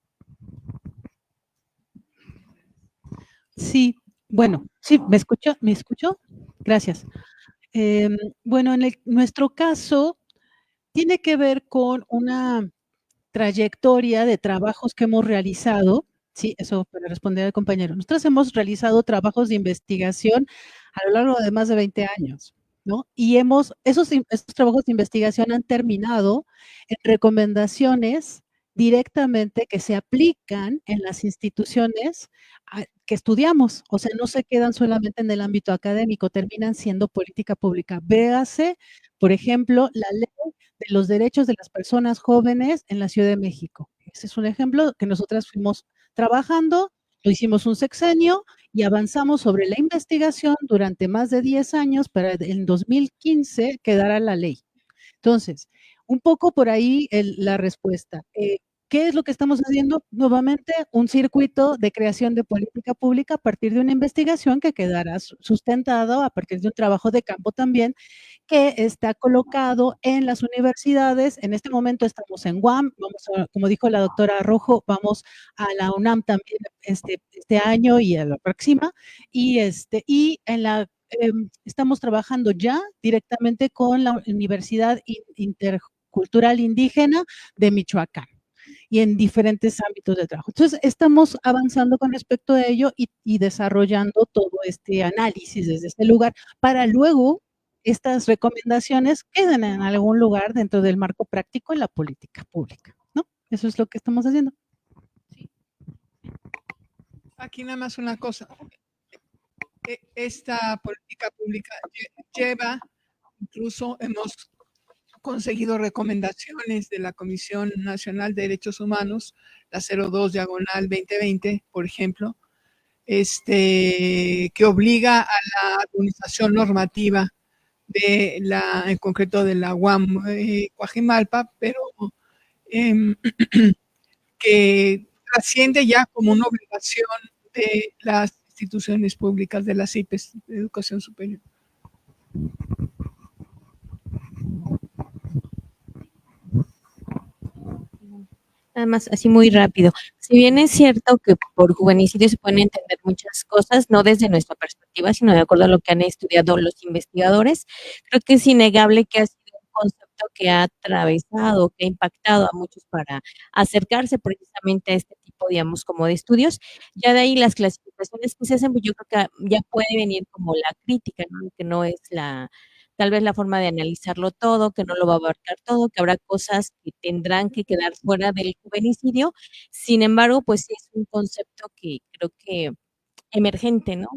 Sí, bueno, sí, ¿me escuchó? ¿Me escuchó? Gracias. Bueno, en nuestro caso, tiene que ver con una trayectoria de trabajos que hemos realizado, Sí, eso para responder al compañero. Nosotros hemos realizado trabajos de investigación a lo largo de más de 20 años, ¿no? Y esos trabajos de investigación han terminado en recomendaciones directamente que se aplican en las instituciones que estudiamos. O sea, no se quedan solamente en el ámbito académico, terminan siendo política pública. Véase, por ejemplo, la ley de los derechos de las personas jóvenes en la Ciudad de México. Ese es un ejemplo que nosotras fuimos trabajando, lo hicimos un sexenio y avanzamos sobre la investigación durante más de 10 años para en 2015 quedara la ley. Entonces, un poco por ahí la respuesta. ¿Qué es lo que estamos haciendo? Nuevamente, un circuito de creación de política pública a partir de una investigación que quedará sustentado a partir de un trabajo de campo también que está colocado en las universidades. En este momento estamos en UAM, como dijo la doctora Rojo, vamos a la UNAM también este año y a la próxima, y estamos trabajando ya directamente con la Universidad Intercultural Indígena de Michoacán y en diferentes ámbitos de trabajo. Entonces, estamos avanzando con respecto a ello y desarrollando todo este análisis desde este lugar para luego estas recomendaciones queden en algún lugar dentro del marco práctico de la política pública, ¿no? Eso es lo que estamos haciendo. Aquí nada más una cosa. Esta política pública lleva, incluso hemos conseguido recomendaciones de la Comisión Nacional de Derechos Humanos, la 02/2020, por ejemplo, que obliga a la armonización normativa en concreto de la UAM Coajimalpa, pero que trasciende ya como una obligación de las instituciones públicas, de las IPES de educación superior. Nada más, así muy rápido. Si bien es cierto que por juvenicidio se pueden entender muchas cosas, no desde nuestra perspectiva, sino de acuerdo a lo que han estudiado los investigadores, creo que es innegable que ha sido un concepto que ha atravesado, que ha impactado a muchos para acercarse precisamente a este tipo, digamos, como de estudios. Ya de ahí las clasificaciones que se hacen, pues yo creo que ya puede venir como la crítica, ¿no? Que no es tal vez la forma de analizarlo todo, que no lo va a abarcar todo, que habrá cosas que tendrán que quedar fuera del juvenicidio. Sin embargo, pues sí es un concepto que creo que emergente, ¿no?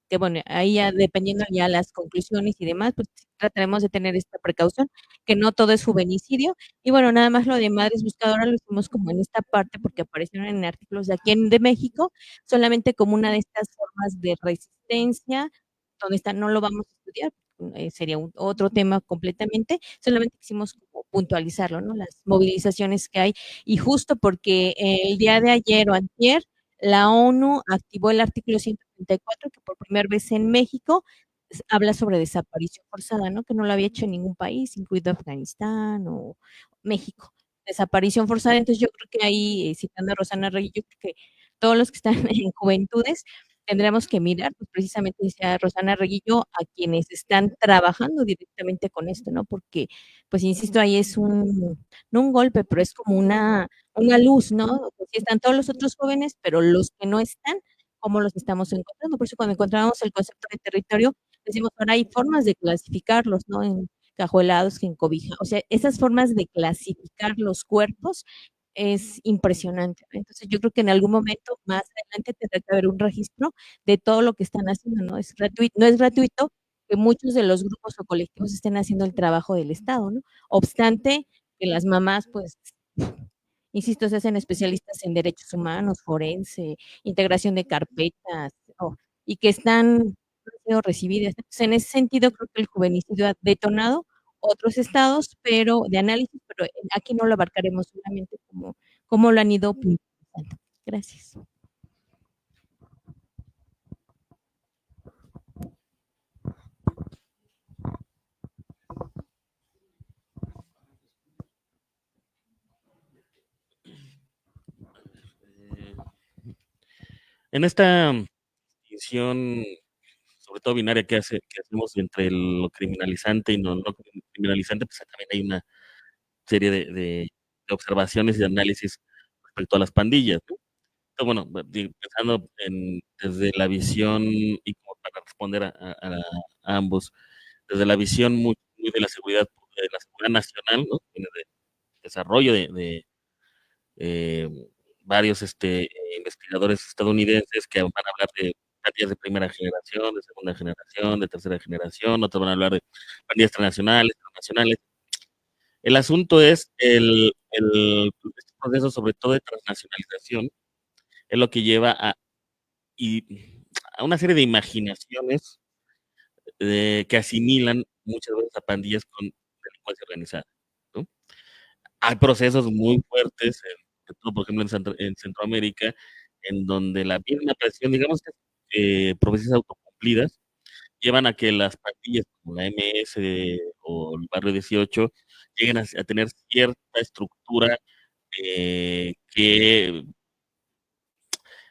Que bueno, ahí ya dependiendo ya las conclusiones y demás, pues trataremos de tener esta precaución, que no todo es juvenicidio. Y bueno, nada más lo de madres buscadoras lo hicimos como en esta parte porque aparecieron en artículos de aquí de México, solamente como una de estas formas de resistencia, donde está, no lo vamos a estudiar, sería otro tema completamente, solamente quisimos como puntualizarlo, ¿no? Las movilizaciones que hay, y justo porque el día de ayer o antier, la ONU activó el artículo 134, que por primera vez en México habla sobre desaparición forzada, ¿no? Que no lo había hecho en ningún país, incluido Afganistán o México. Desaparición forzada, entonces yo creo que ahí, citando a Rosana Rey, yo creo que todos los que están en juventudes tendremos que mirar, pues precisamente decía Rosana Reguillo, a quienes están trabajando directamente con esto, ¿no? Porque, pues insisto, ahí es no un golpe, pero es como una luz, ¿no? Pues sí están todos los otros jóvenes, pero los que no están, ¿cómo los estamos encontrando? Por eso cuando encontramos el concepto de territorio, decimos, ahora hay formas de clasificarlos, ¿no? En cajuelados, que en cobija. O sea, esas formas de clasificar los cuerpos es impresionante. Entonces, yo creo que en algún momento más adelante tendrá que haber un registro de todo lo que están haciendo, ¿no? No es gratuito que muchos de los grupos o colectivos estén haciendo el trabajo del Estado, ¿no? Obstante que las mamás, pues, insisto, se hacen especialistas en derechos humanos, forense, integración de carpetas, y que están siendo recibidas. Entonces, en ese sentido, creo que el juvenicidio ha detonado otros estados, pero de análisis, pero aquí no lo abarcaremos solamente como lo han ido puntualizando. Gracias. En esta distinción, sobre todo binaria, que hacemos entre lo criminalizante y no criminalizante, pues también hay una serie de observaciones y de análisis respecto a las pandillas, ¿no? bueno, pensando desde la visión y como para responder a ambos, desde la visión muy de la seguridad nacional, ¿no? Viene de desarrollo de eh, varios investigadores estadounidenses que van a hablar de pandillas de primera generación, de segunda generación, de tercera generación, otros van a hablar de pandillas transnacionales, transnacionales. El asunto es este proceso, sobre todo de transnacionalización, es lo que lleva a una serie de imaginaciones que asimilan muchas veces a pandillas con delincuencia organizada, ¿no? Hay procesos muy fuertes, sobre todo, por ejemplo, en Centroamérica, en donde la misma presión, digamos que profecías autocumplidas, llevan a que las pandillas como la MS o el Barrio 18 lleguen a tener cierta estructura que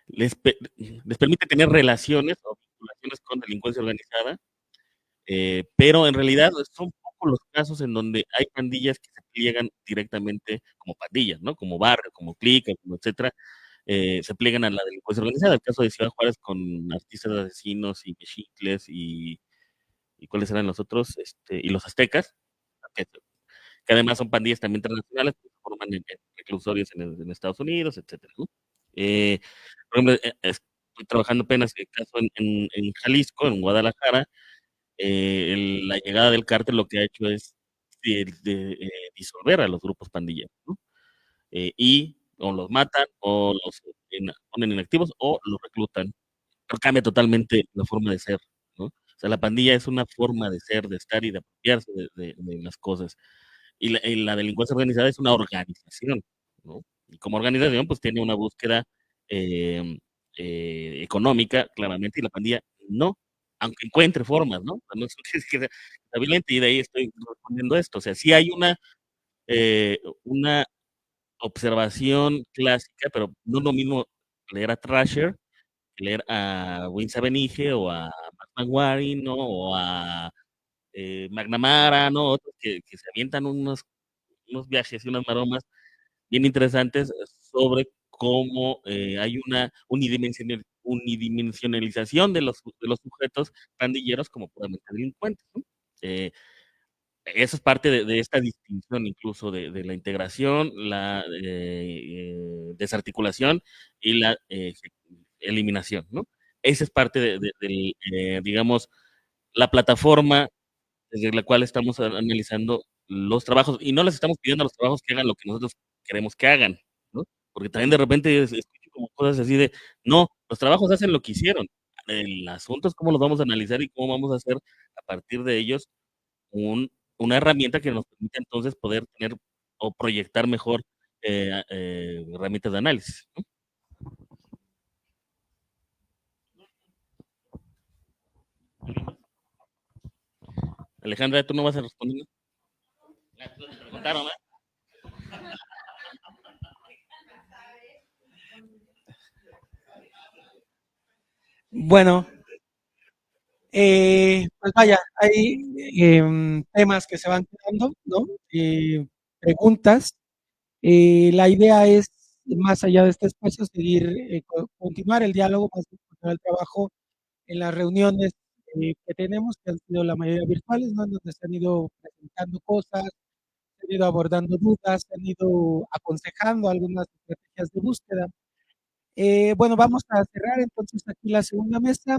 les permite tener relaciones o vinculaciones con delincuencia organizada, pero en realidad son pocos los casos en donde hay pandillas que se pliegan directamente como pandillas, ¿no? Como barrio, como clica, como etcétera, se pliegan a la delincuencia organizada. El caso de Ciudad Juárez con artistas asesinos y mexicles y ¿cuáles eran los otros? Y los aztecas, que, que además son pandillas también internacionales, que se forman en reclusorios en Estados Unidos, etcétera, ¿no? Por ejemplo, estoy trabajando apenas el caso en Jalisco, en Guadalajara. La llegada del cártel lo que ha hecho es disolver a los grupos pandilleros, ¿no? Y o los matan o los ponen inactivos o los reclutan, pero cambia totalmente la forma de ser, ¿no? O sea, la pandilla es una forma de ser, de estar y de apropiarse de las cosas. Y la delincuencia organizada es una organización, ¿no? Y como organización, pues tiene una búsqueda económica, claramente, y la pandilla no, aunque encuentre formas, ¿no? No es que sea violenta, y de ahí estoy respondiendo esto. O sea, sí hay una observación clásica, pero no es lo mismo leer a Thrasher que leer a Win Sabenige o a Matt Maguire, ¿no? O a McNamara, ¿no? Otros que se avientan unos viajes y unas maromas bien interesantes sobre cómo hay una unidimensionalización de los sujetos pandilleros como puramente delincuentes, ¿no? Eso es parte de esta distinción incluso de la integración, la desarticulación y la eliminación, ¿no? Esa es parte digamos, la plataforma desde la cual estamos analizando los trabajos, y no les estamos pidiendo a los trabajos que hagan lo que nosotros queremos que hagan, ¿no? Porque también de repente escucho como cosas así de, no, los trabajos hacen lo que hicieron. El asunto es cómo los vamos a analizar y cómo vamos a hacer a partir de ellos una herramienta que nos permite entonces poder tener o proyectar mejor herramientas de análisis, ¿no? Alejandra, ¿tú no vas a responder? Te preguntaron, ¿eh? Bueno, pues vaya, hay temas que se van quedando, ¿no? Preguntas. La idea es, más allá de este espacio, seguir, continuar el diálogo, más bien continuar el trabajo en las reuniones que tenemos, que han sido la mayoría virtuales, ¿no? En donde se han ido presentando cosas, se han ido abordando dudas, se han ido aconsejando algunas estrategias de búsqueda. Bueno, vamos a cerrar entonces aquí la segunda mesa.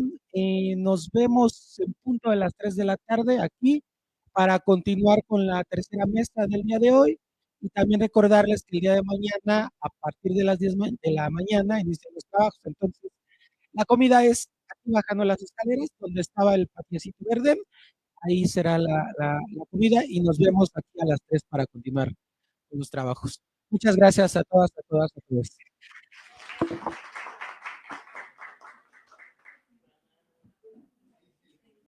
Nos vemos en punto de las 3 de la tarde aquí para continuar con la tercera mesa del día de hoy. Y también recordarles que el día de mañana, a partir de las 10 de la mañana, inician los trabajos. Entonces, la comida es aquí bajando las escaleras, donde estaba el patiecito verde. Ahí será la comida y nos vemos aquí a las 3 para continuar con los trabajos. Muchas gracias a todas, a todos.